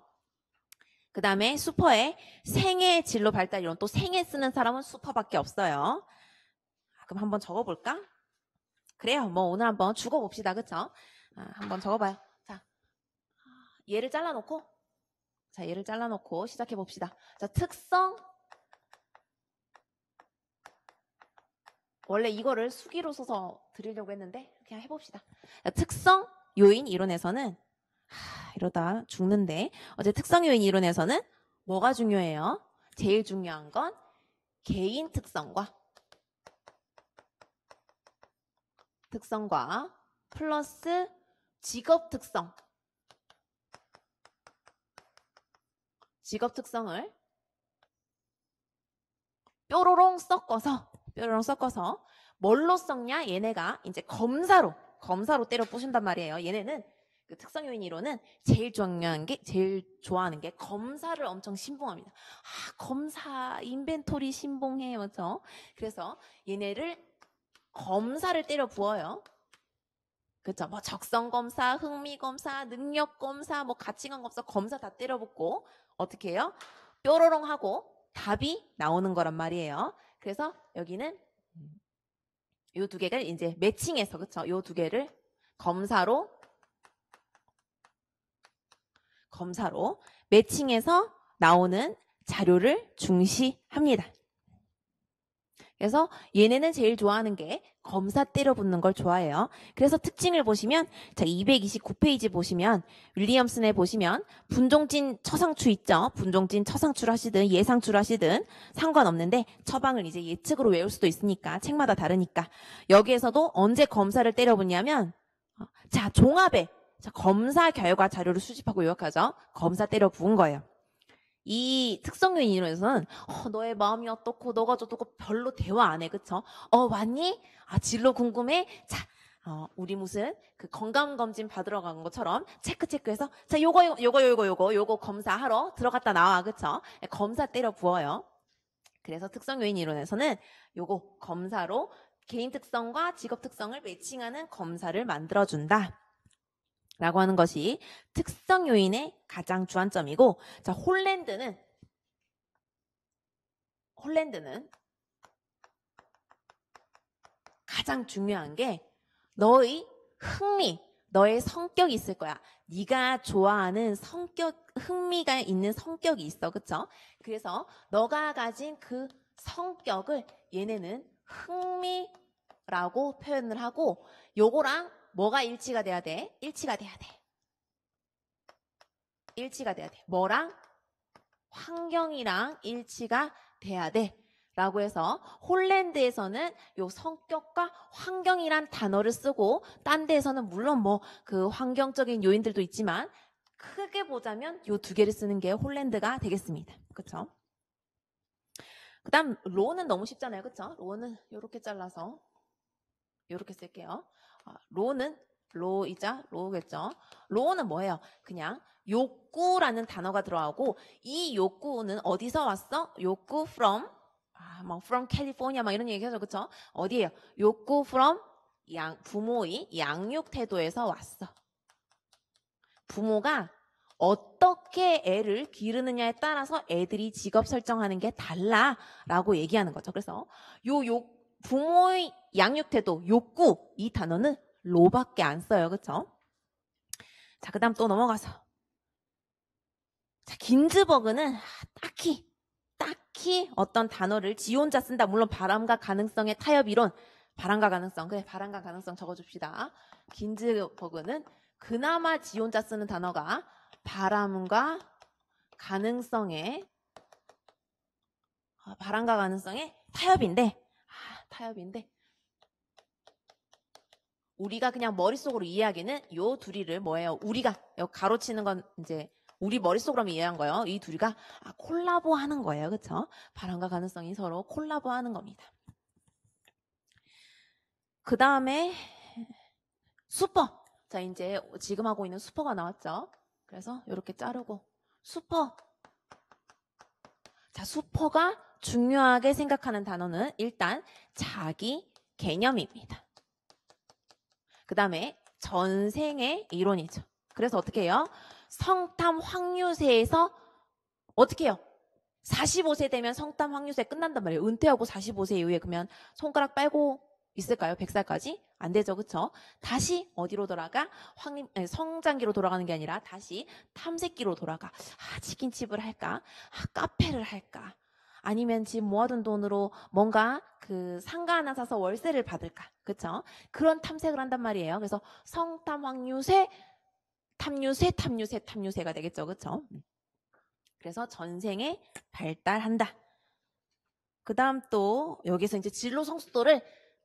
그 다음에 슈퍼에 생애 진로 발달 이론, 또 생애 쓰는 사람은 슈퍼밖에 없어요. 그럼 한번 적어볼까? 그래요. 뭐 오늘 한번 죽어봅시다. 그쵸? 한번 적어봐요. 자, 얘를 잘라놓고 시작해봅시다. 자, 특성. 원래 이거를 수기로 써서 드리려고 했는데 그냥 해봅시다. 자, 특성 요인 이론에서는 이러다 죽는데, 어제 특성 요인 이론에서는 뭐가 중요해요? 제일 중요한 건 개인 특성과 플러스 직업 특성을 뾰로롱 섞어서 뭘로 섞냐? 얘네가 이제 검사로 때려 부순단 말이에요. 얘네는 그 특성 요인 이론은 제일 좋아하는 게 검사를 엄청 신봉합니다. 검사 인벤토리 신봉해, 맞죠? 그래서 얘네를 검사를 때려 부어요. 그렇죠? 뭐 적성 검사, 흥미 검사, 능력 검사, 뭐 가치관 검사 다 때려 붓고 어떻게 해요? 뾰로롱 하고 답이 나오는 거란 말이에요. 그래서 여기는 요 두 개를 이제 매칭해서, 그렇죠? 요 두 개를 검사로 매칭해서 나오는 자료를 중시합니다. 그래서 얘네는 제일 좋아하는 게 검사 때려 붙는 걸 좋아해요. 그래서 특징을 보시면, 자, 229페이지 보시면 윌리엄슨에 보시면 분종진 처상추 있죠? 분종진 처상추를 하시든 예상추를 하시든 상관없는데 처방을 이제 예측으로 외울 수도 있으니까 책마다 다르니까 여기에서도 언제 검사를 때려 붙냐면, 자, 종합에 검사 결과 자료를 수집하고 요약하죠. 검사 때려 부은 거예요. 이 특성요인 이론에서는 너의 마음이 어떻고 너가 어떻고 별로 대화 안 해. 그쵸? 왔니? 진로 궁금해? 자, 우리 무슨 그 건강검진 받으러 간 것처럼 체크해서 자, 요거 검사하러 들어갔다 나와. 그쵸? 검사 때려 부어요. 그래서 특성요인 이론에서는 요거 검사로 개인 특성과 직업 특성을 매칭하는 검사를 만들어준다 라고 하는 것이 특성 요인의 가장 주안점이고, 자, 홀랜드는 가장 중요한 게 너의 흥미, 너의 성격이 있을 거야. 네가 좋아하는 흥미가 있는 성격이 있어. 그쵸? 그래서 너가 가진 그 성격을 얘네는 흥미라고 표현을 하고, 요거랑 뭐가 일치가 돼야 돼? 일치가 돼야 돼. 뭐랑? 환경이랑 일치가 돼야 돼. 라고 해서 홀랜드에서는 요 성격과 환경이란 단어를 쓰고, 딴 데에서는 물론 뭐 그 환경적인 요인들도 있지만 크게 보자면 요 두 개를 쓰는 게 홀랜드가 되겠습니다. 그쵸? 그 다음 로는 너무 쉽잖아요. 그쵸? 로는 요렇게 잘라서 요렇게 쓸게요. 로겠죠. 로는 뭐예요? 그냥 욕구라는 단어가 들어가고, 이 욕구는 어디서 왔어? 욕구 from from California 이런 얘기 하죠. 그쵸? 어디예요? 욕구 from 부모의 양육 태도에서 왔어. 부모가 어떻게 애를 기르느냐에 따라서 애들이 직업 설정하는 게 달라라고 얘기하는 거죠. 그래서 부모의 양육 태도, 욕구, 이 단어는 로밖에 안 써요. 그쵸? 자, 그 다음 또 넘어가서. 자, 긴즈버그는 딱히 어떤 단어를 지 혼자 쓴다. 물론 바람과 가능성의 타협 이론, 바람과 가능성 적어줍시다. 긴즈버그는 그나마 지 혼자 쓰는 단어가 바람과 가능성의 타협인데 우리가 그냥 머릿속으로 이해하기는 요 둘이를 뭐예요? 우리가 가로치는 건 이제 우리 머릿속으로 이해한 거예요. 이 둘이가 콜라보 하는 거예요. 그쵸? 바람과 가능성이 서로 콜라보 하는 겁니다. 그 다음에 슈퍼. 자, 이제 지금 하고 있는 슈퍼가 나왔죠. 그래서 이렇게 자르고 슈퍼. 자, 슈퍼가 중요하게 생각하는 단어는 일단 자기 개념입니다. 그 다음에 전생의 이론이죠. 그래서 어떻게 해요? 성탐 확률세에서 어떻게 해요? 45세 되면 성탐 확률세 끝난단 말이에요. 은퇴하고 45세 이후에 그러면 손가락 빨고 있을까요? 100살까지? 안 되죠. 그쵸? 다시 어디로 돌아가? 성장기로 돌아가는 게 아니라 다시 탐색기로 돌아가. 치킨집을 할까? 카페를 할까? 아니면 지금 모아둔 돈으로 뭔가 그 상가 하나 사서 월세를 받을까? 그쵸? 그런 탐색을 한단 말이에요. 그래서 성탐 확률세, 탐유세가 되겠죠. 그쵸? 그래서 전생에 발달한다. 그 다음 또 여기서 이제 진로 성숙도를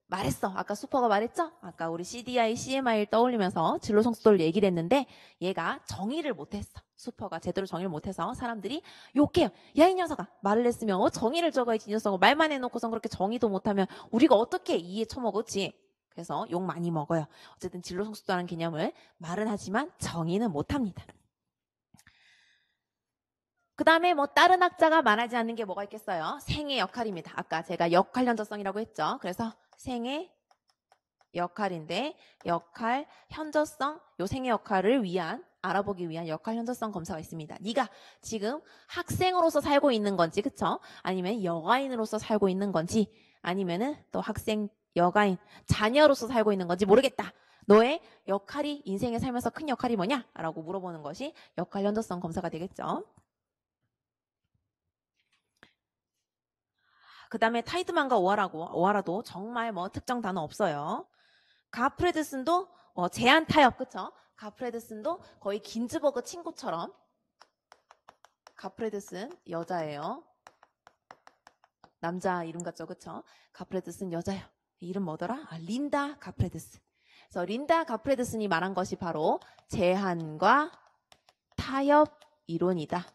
말했어. 아까 수퍼가 말했죠? 아까 우리 CDI, CMI를 떠올리면서 진로 성숙도를 얘기를 했는데 얘가 정의를 못했어. 수퍼가 제대로 정의를 못해서 사람들이 욕해요. 야, 이 녀석아. 말을 했으면 정의를 적어야지 이 녀석아. 말만 해놓고선 그렇게 정의도 못하면 우리가 어떻게 이해 처먹었지? 그래서 욕 많이 먹어요. 어쨌든 진로 성숙도라는 개념을 말은 하지만 정의는 못합니다. 그 다음에 뭐 다른 학자가 말하지 않는 게 뭐가 있겠어요? 생의 역할입니다. 아까 제가 역할 현저성이라고 했죠. 그래서 생의 역할인데 역할 현저성, 요 생의 역할을 알아보기 위한 역할 현저성 검사가 있습니다. 네가 지금 학생으로서 살고 있는 건지, 그쵸? 아니면 여가인으로서 살고 있는 건지, 아니면은 또 학생, 여가인, 자녀로서 살고 있는 건지 모르겠다. 너의 역할이 인생에 살면서 큰 역할이 뭐냐? 라고 물어보는 것이 역할 현저성 검사가 되겠죠. 그 다음에 타이드만과 오하라도 정말 뭐 특정 단어 없어요. 가프레드슨도 제한 타협, 그쵸? 가프레드슨도 거의 긴즈버그 친구처럼. 가프레드슨 여자예요. 남자 이름 같죠, 그쵸? 가프레드슨 여자예요. 이름 뭐더라? 린다 가프레드슨. 그래서 린다 가프레드슨이 말한 것이 바로 제한과 타협 이론이다.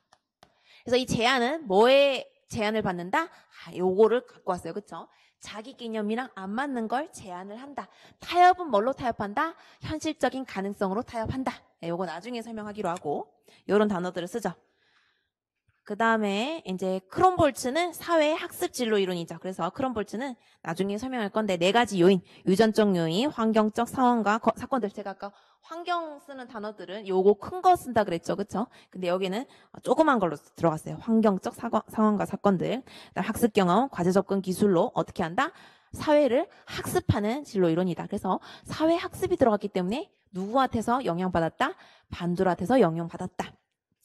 그래서 이 제한은 뭐에 제한을 받는다? 요거를 갖고 왔어요. 그쵸? 자기 개념이랑 안 맞는 걸 제한을 한다. 타협은 뭘로 타협한다? 현실적인 가능성으로 타협한다. 요거 나중에 설명하기로 하고 요런 단어들을 쓰죠. 그 다음에 이제 크롬볼츠는 사회 학습 진로 이론이죠. 그래서 크롬볼츠는 나중에 설명할 건데 4가지 요인, 유전적 요인, 환경적 상황과 사건들. 제가 아까 환경 쓰는 단어들은 요거 큰 거 쓴다 그랬죠. 그쵸? 근데 여기는 조그만 걸로 들어갔어요. 환경적 상황과 사건들. 그다음 학습 경험, 과제 접근 기술로 어떻게 한다? 사회를 학습하는 진로 이론이다. 그래서 사회 학습이 들어갔기 때문에 누구한테서 영향받았다? 반둘한테서 영향받았다.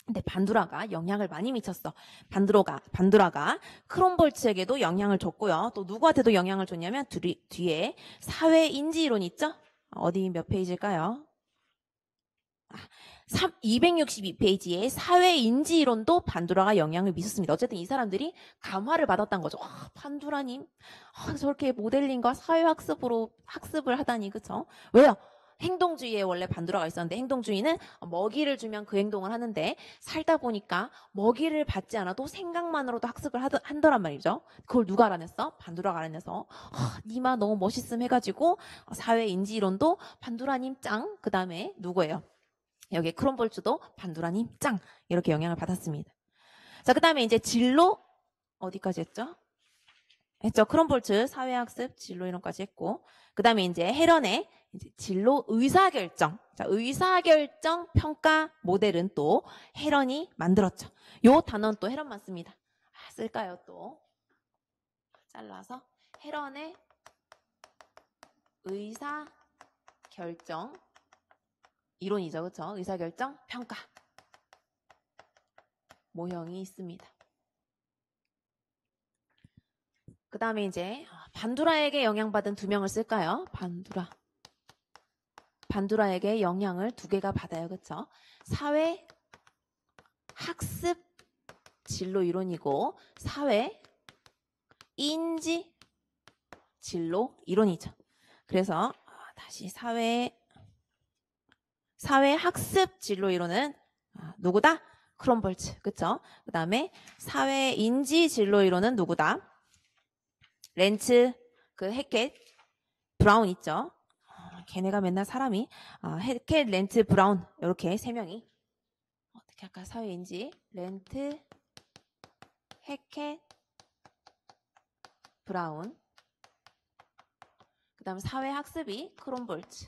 근데 반두라가 영향을 많이 미쳤어. 반두라가 크롬볼츠에게도 영향을 줬고요. 또 누구한테도 영향을 줬냐면 뒤에 사회인지 이론 있죠? 어디 몇 페이지일까요? 262페이지에 사회인지 이론도 반두라가 영향을 미쳤습니다. 어쨌든 이 사람들이 감화를 받았다는 거죠. 반두라님 저렇게 모델링과 사회학습으로 학습을 하다니, 그쵸? 왜요? 행동주의에 원래 반두라가 있었는데 행동주의는 먹이를 주면 그 행동을 하는데 살다 보니까 먹이를 받지 않아도 생각만으로도 학습을 한더란 말이죠. 그걸 누가 알아냈어? 반두라가 알아내서 니마 너무 멋있음 해가지고 사회인지 이론도 반두라님 짱. 그 다음에 누구예요? 여기 크롬볼츠도 반두라님 짱. 이렇게 영향을 받았습니다. 자, 그 다음에 이제 진로 어디까지 했죠? 크롬볼츠 사회학습 진로 이론까지 했고, 그 다음에 이제 헤런의 이제 진로 의사결정. 자, 의사결정 평가 모델은 또 헤런이 만들었죠. 요 단어는 또 헤런만 씁니다. 쓸까요, 또? 잘라서 헤런의 의사결정 이론이죠, 그렇죠? 의사결정 평가 모형이 있습니다. 그 다음에 이제 반두라에게 영향받은 2명을 쓸까요? 반두라에게 영향을 2개가 받아요. 그쵸? 사회 학습 진로 이론이고 사회 인지 진로 이론이죠. 그래서 다시 사회 학습 진로 이론은 누구다? 크롬볼츠. 그쵸? 그 다음에 사회 인지 진로 이론은 누구다? 렌츠, 해켓, 브라운 있죠. 걔네가 맨날 사람이 해켓, 렌트, 브라운 이렇게 3명이 어떻게 할까? 사회인지 렌트, 해켓, 브라운. 그 다음 사회학습이 크롬볼츠.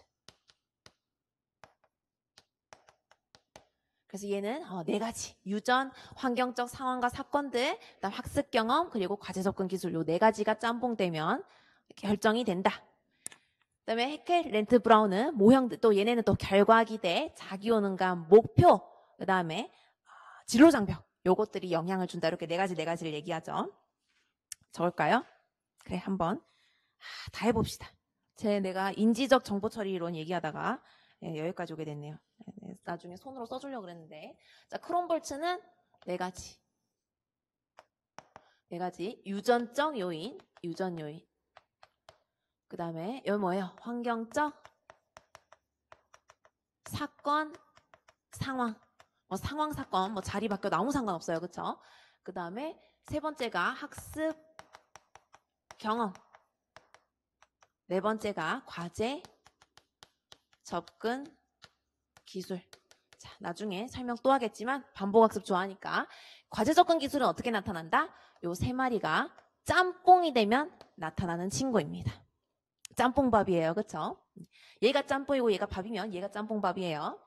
그래서 얘는 네 가지. 유전, 환경적 상황과 사건들, 그다음 학습 경험, 그리고 과제 접근 기술 요 네 가지가 짬뽕되면 결정이 된다. 그다음에 헤켈, 렌트, 브라운은 모형들, 또 얘네는 또 결과 기대, 자기효능감, 목표, 그다음에 진로 장벽 요것들이 영향을 준다. 이렇게 네 가지를 얘기하죠. 적을까요? 그래, 한번 다 해봅시다. 내가 인지적 정보 처리 이론 얘기하다가 여기까지 오게 됐네요. 나중에 손으로 써주려고 그랬는데. 자, 크롬볼츠는 네 가지. 유전적 요인, 유전 요인. 그 다음에 여기 뭐예요? 환경적 사건, 상황. 상황, 사건, 자리 바뀌어도 아무 상관없어요. 그쵸? 그 다음에 세 번째가 학습, 경험. 네 번째가 과제, 접근, 기술. 자, 나중에 설명 또 하겠지만 반복학습 좋아하니까 과제 접근 기술은 어떻게 나타난다? 요 세 마리가 짬뽕이 되면 나타나는 친구입니다. 짬뽕밥이에요. 그쵸? 얘가 짬뽕이고 얘가 밥이면 얘가 짬뽕밥이에요.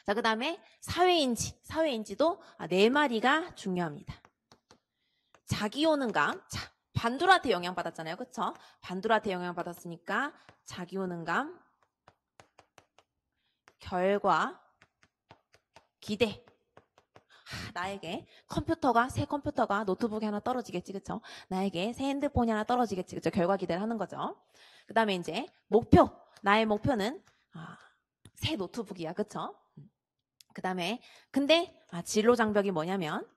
자, 그 다음에 사회인지. 사회인지도 네 마리가 중요합니다. 자기효능감. 자, 반둘한테 영향받았잖아요. 그쵸? 반둘한테 영향받았으니까 자기효능감, 결과, 기대. 나에게 새 컴퓨터가 노트북에 하나 떨어지겠지. 그쵸? 나에게 새 핸드폰이 하나 떨어지겠지. 그쵸? 결과 기대를 하는 거죠. 그 다음에 이제 목표. 나의 목표는 새 노트북이야. 그쵸? 그 다음에 근데 진로 장벽이 뭐냐면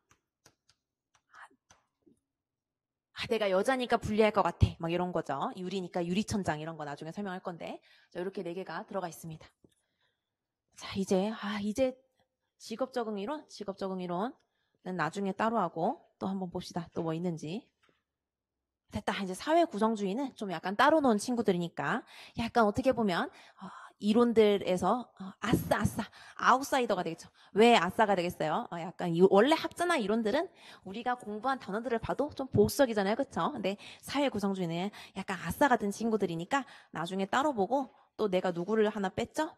내가 여자니까 불리할 것 같아. 막 이런 거죠. 유리니까 유리천장 이런 거 나중에 설명할 건데. 자, 이렇게 네 개가 들어가 있습니다. 자, 이제 직업 적응 이론은 나중에 따로 하고 또 한번 봅시다. 또 뭐 있는지. 됐다. 이제 사회 구성주의는 좀 약간 따로 놓은 친구들이니까 약간 어떻게 보면 이론들에서 아싸 아웃사이더가 되겠죠. 왜 아싸가 되겠어요? 약간 원래 학자나 이론들은 우리가 공부한 단어들을 봐도 좀 보수적이잖아요. 그렇죠? 근데 사회 구성주의는 약간 아싸 같은 친구들이니까 나중에 따로 보고 또 내가 누구를 하나 뺐죠?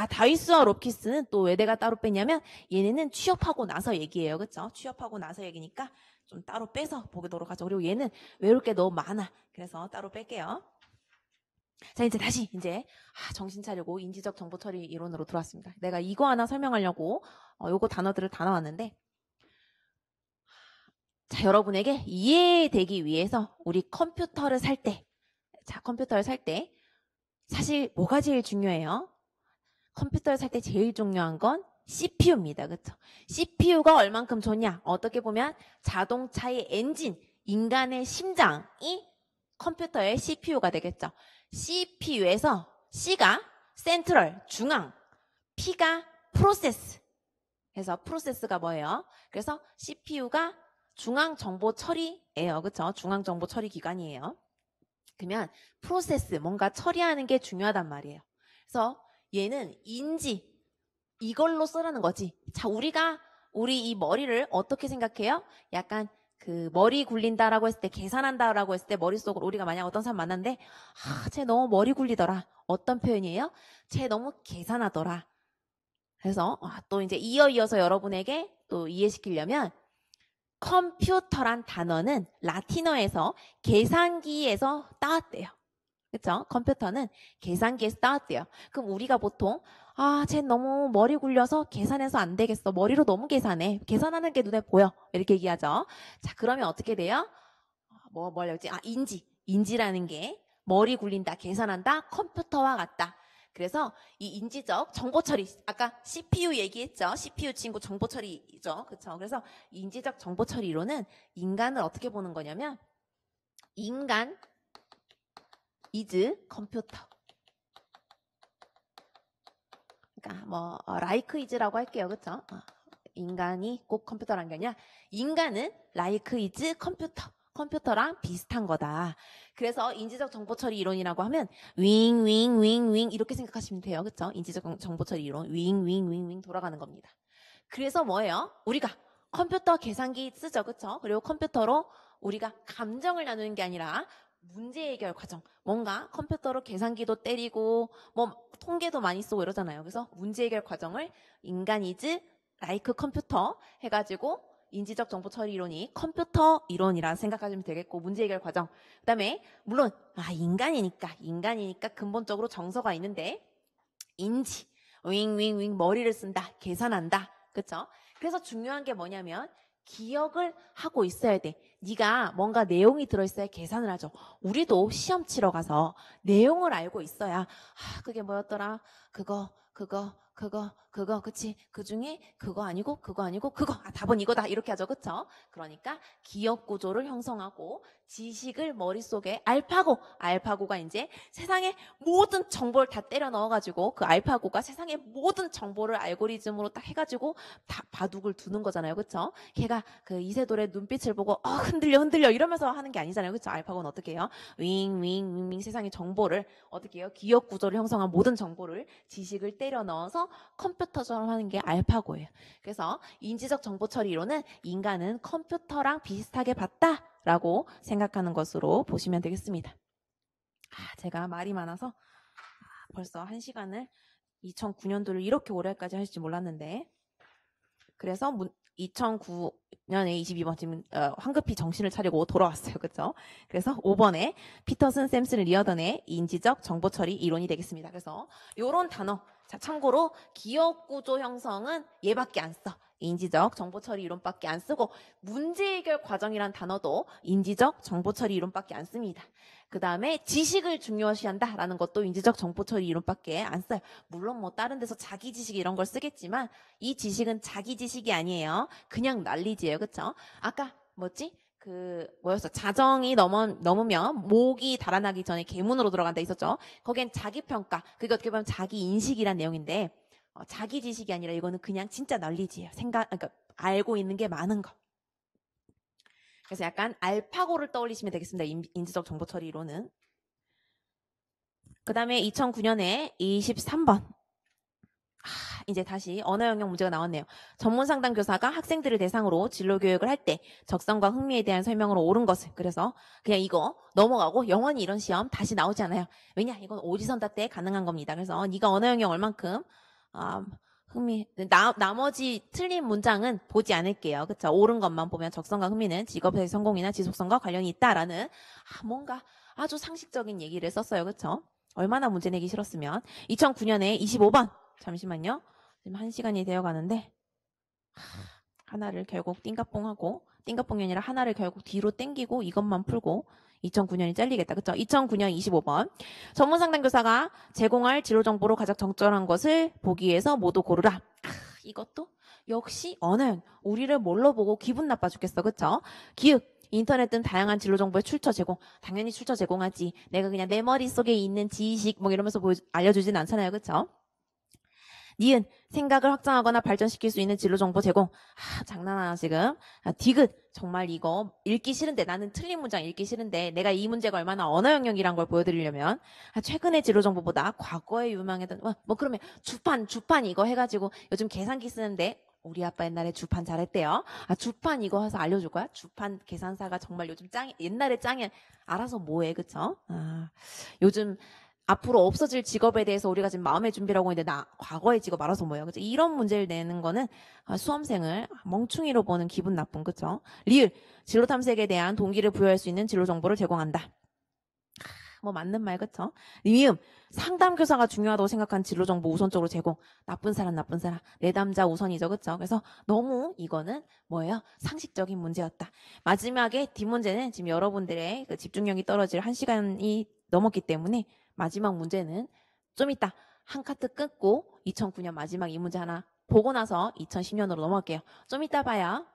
다위스와 롭키스는 또 왜 내가 따로 뺐냐면 얘네는 취업하고 나서 얘기예요. 그렇죠? 취업하고 나서 얘기니까 좀 따로 빼서 보도록 하죠. 그리고 얘는 외울 게 너무 많아. 그래서 따로 뺄게요. 자, 다시 정신 차리고 인지적 정보 처리 이론으로 들어왔습니다. 내가 이거 하나 설명하려고 요거 단어들을 다 나왔는데 자, 여러분에게 이해되기 위해서 우리 컴퓨터를 살 때 사실 뭐가 제일 중요해요? 컴퓨터를 살 때 제일 중요한 건 CPU입니다. 그렇죠? CPU가 얼만큼 좋냐? 어떻게 보면 자동차의 엔진, 인간의 심장이 컴퓨터의 CPU가 되겠죠. CPU에서 C가 센트럴, 중앙, P가 프로세스. 그래서 프로세스가 뭐예요? 그래서 CPU가 중앙 정보 처리예요. 그렇죠? 중앙 정보 처리 기관이에요. 그러면 프로세스, 뭔가 처리하는 게 중요하단 말이에요. 그래서 얘는 인지, 이걸로 쓰라는 거지. 자, 우리 이 머리를 어떻게 생각해요? 약간 머리 굴린다라고 했을 때, 계산한다라고 했을 때 머릿속으로 우리가 만약 어떤 사람 만났는데 쟤 너무 머리 굴리더라. 어떤 표현이에요? 쟤 너무 계산하더라. 그래서 또 이제 이어서 여러분에게 또 이해시키려면 컴퓨터란 단어는 라틴어에서 계산기에서 따왔대요. 그렇죠? 컴퓨터는 계산기에서 따왔대요. 그럼 우리가 보통 쟤 너무 머리 굴려서 계산해서 안 되겠어. 머리로 너무 계산해. 계산하는 게 눈에 보여. 이렇게 얘기하죠. 자, 그러면 어떻게 돼요? 뭐라 그랬지? 인지라는 게 머리 굴린다, 계산한다, 컴퓨터와 같다. 그래서 이 인지적 정보 처리, 아까 CPU 얘기했죠. CPU 친구 정보 처리죠. 그렇죠? 그래서 인지적 정보 처리 이론은 인간을 어떻게 보는 거냐면 인간 is 컴퓨터. 그러니까 like is라고 할게요. 그렇죠? 인간이 꼭 컴퓨터란 게 아니라 인간은 like is 컴퓨터랑 비슷한 거다. 그래서 인지적 정보 처리 이론이라고 하면 윙 이렇게 생각하시면 돼요. 그렇죠? 인지적 정보 처리 이론 윙 돌아가는 겁니다. 그래서 뭐예요? 우리가 컴퓨터 계산기 쓰죠. 그렇죠? 그리고 컴퓨터로 우리가 감정을 나누는 게 아니라 문제 해결 과정. 뭔가 컴퓨터로 계산기도 때리고 뭐 통계도 많이 쓰고 이러잖아요. 그래서 문제 해결 과정을 인간 이즈 라이크 컴퓨터 해가지고 인지적 정보 처리 이론이 컴퓨터 이론이라 생각하시면 되겠고, 문제 해결 과정. 그다음에 물론 인간이니까 근본적으로 정서가 있는데 인지 윙윙윙 머리를 쓴다, 계산한다. 그렇죠? 그래서 중요한 게 뭐냐면 기억을 하고 있어야 돼. 네가 뭔가 내용이 들어있어야 계산을 하죠. 우리도 시험 치러 가서 내용을 알고 있어야 그게 뭐였더라? 그치? 그 중에 그거 아니고 그거. 답은 이거다. 이렇게 하죠. 그쵸? 그러니까 기억 구조를 형성하고 지식을 머릿속에 알파고가 이제 세상의 모든 정보를 다 때려 넣어가지고 그 알파고가 세상의 모든 정보를 알고리즘으로 딱 해가지고 다 바둑을 두는 거잖아요. 그쵸? 걔가 그 이세돌의 눈빛을 보고 흔들려 이러면서 하는 게 아니잖아요. 그쵸? 알파고는 어떻게 해요? 윙 세상의 정보를 어떻게 해요? 기억 구조를 형성한 모든 정보를 지식을 때려 넣어서 컴퓨터처럼 하는 게 알파고예요. 그래서 인지적 정보 처리 이론은 인간은 컴퓨터랑 비슷하게 봤다라고 생각하는 것으로 보시면 되겠습니다. 제가 말이 많아서 벌써 1시간을 2009년도를 이렇게 오래까지 하실지 몰랐는데, 그래서 2009년에 22번 지금 황급히 정신을 차리고 돌아왔어요. 그렇죠? 그래서 5번에 피터슨 샘슨 리어던의 인지적 정보 처리 이론이 되겠습니다. 그래서 요런 단어, 자 참고로 기억 구조 형성은 얘밖에 안 써. 인지적 정보 처리 이론밖에 안 쓰고, 문제 해결 과정이란 단어도 인지적 정보 처리 이론밖에 안 씁니다. 그 다음에 지식을 중요시한다라는 것도 인지적 정보 처리 이론밖에 안 써요. 물론 뭐 다른 데서 자기 지식 이런 걸 쓰겠지만 이 지식은 자기 지식이 아니에요. 그냥 난리지예요. 그쵸? 아까 자정이 넘으면 목이 달아나기 전에 계문으로 들어간다 있었죠? 거기엔 자기평가, 그게 어떻게 보면 자기 인식이란 내용인데, 자기 지식이 아니라 이거는 그냥 진짜 난리지예요. 그러니까 알고 있는 게 많은 거. 그래서 약간 알파고를 떠올리시면 되겠습니다. 인지적 정보 처리 이론은. 그 다음에 2009년에 23번. 이제 다시 언어 영역 문제가 나왔네요. 전문 상담 교사가 학생들을 대상으로 진로 교육을 할 때 적성과 흥미에 대한 설명으로 옳은 것을. 그래서 그냥 이거 넘어가고 영원히 이런 시험 다시 나오지 않아요. 왜냐? 이건 오지선다 때 가능한 겁니다. 그래서 네가 언어 영역 얼만큼 나머지 틀린 문장은 보지 않을게요. 그쵸? 옳은 것만 보면 적성과 흥미는 직업의 성공이나 지속성과 관련이 있다라는 뭔가 아주 상식적인 얘기를 썼어요. 그쵸? 얼마나 문제 내기 싫었으면. 2009년에 25번. 잠시만요. 지금 1시간이 되어 가는데 하나를 결국 띵가뽕이 아니라 하나를 결국 뒤로 땡기고 이것만 풀고 2009년이 잘리겠다. 그쵸? 2009년 25번. 전문 상담 교사가 제공할 진로 정보로 가장 적절한 것을 보기 위해서 모두 고르라. 이것도 역시 언어형. 우리를 뭘로 보고 기분 나빠 죽겠어. 그쵸? 기읍. 인터넷 등 다양한 진로 정보의 출처 제공. 당연히 출처 제공하지. 내가 그냥 내 머릿속에 있는 지식 이러면서 알려주진 않잖아요. 그쵸? 니은 생각을 확장하거나 발전시킬 수 있는 진로 정보 제공. 장난하나 지금. 디귿 정말 이거 읽기 싫은데, 나는 틀린 문장 읽기 싫은데 내가 이 문제가 얼마나 언어 영역이란 걸 보여드리려면 최근의 진로 정보보다 과거에 유명했던 그러면 주판 이거 해가지고 요즘 계산기 쓰는데 우리 아빠 옛날에 주판 잘했대요. 주판 이거 해서 알려줄 거야? 주판 계산사가 정말 요즘 옛날에 짱이 알아서 뭐해. 그쵸? 요즘 앞으로 없어질 직업에 대해서 우리가 지금 마음의 준비를 하고 있는데 과거의 직업 알아서 뭐예요. 그죠? 이런 문제를 내는 거는 수험생을 멍충이로 보는 기분 나쁜. 그죠? 리을 진로 탐색에 대한 동기를 부여할 수 있는 진로 정보를 제공한다. 맞는 말. 그쵸? 미음 상담교사가 중요하다고 생각한 진로 정보 우선적으로 제공. 나쁜 사람 내담자 우선이죠. 그쵸? 그래서 너무 이거는 뭐예요? 상식적인 문제였다. 마지막에 뒷문제는 지금 여러분들의 그 집중력이 떨어질 1시간이 넘었기 때문에 마지막 문제는 좀 이따 한 카트 끊고 2009년 마지막 이 문제 하나 보고 나서 2010년으로 넘어갈게요. 좀 이따 봐요.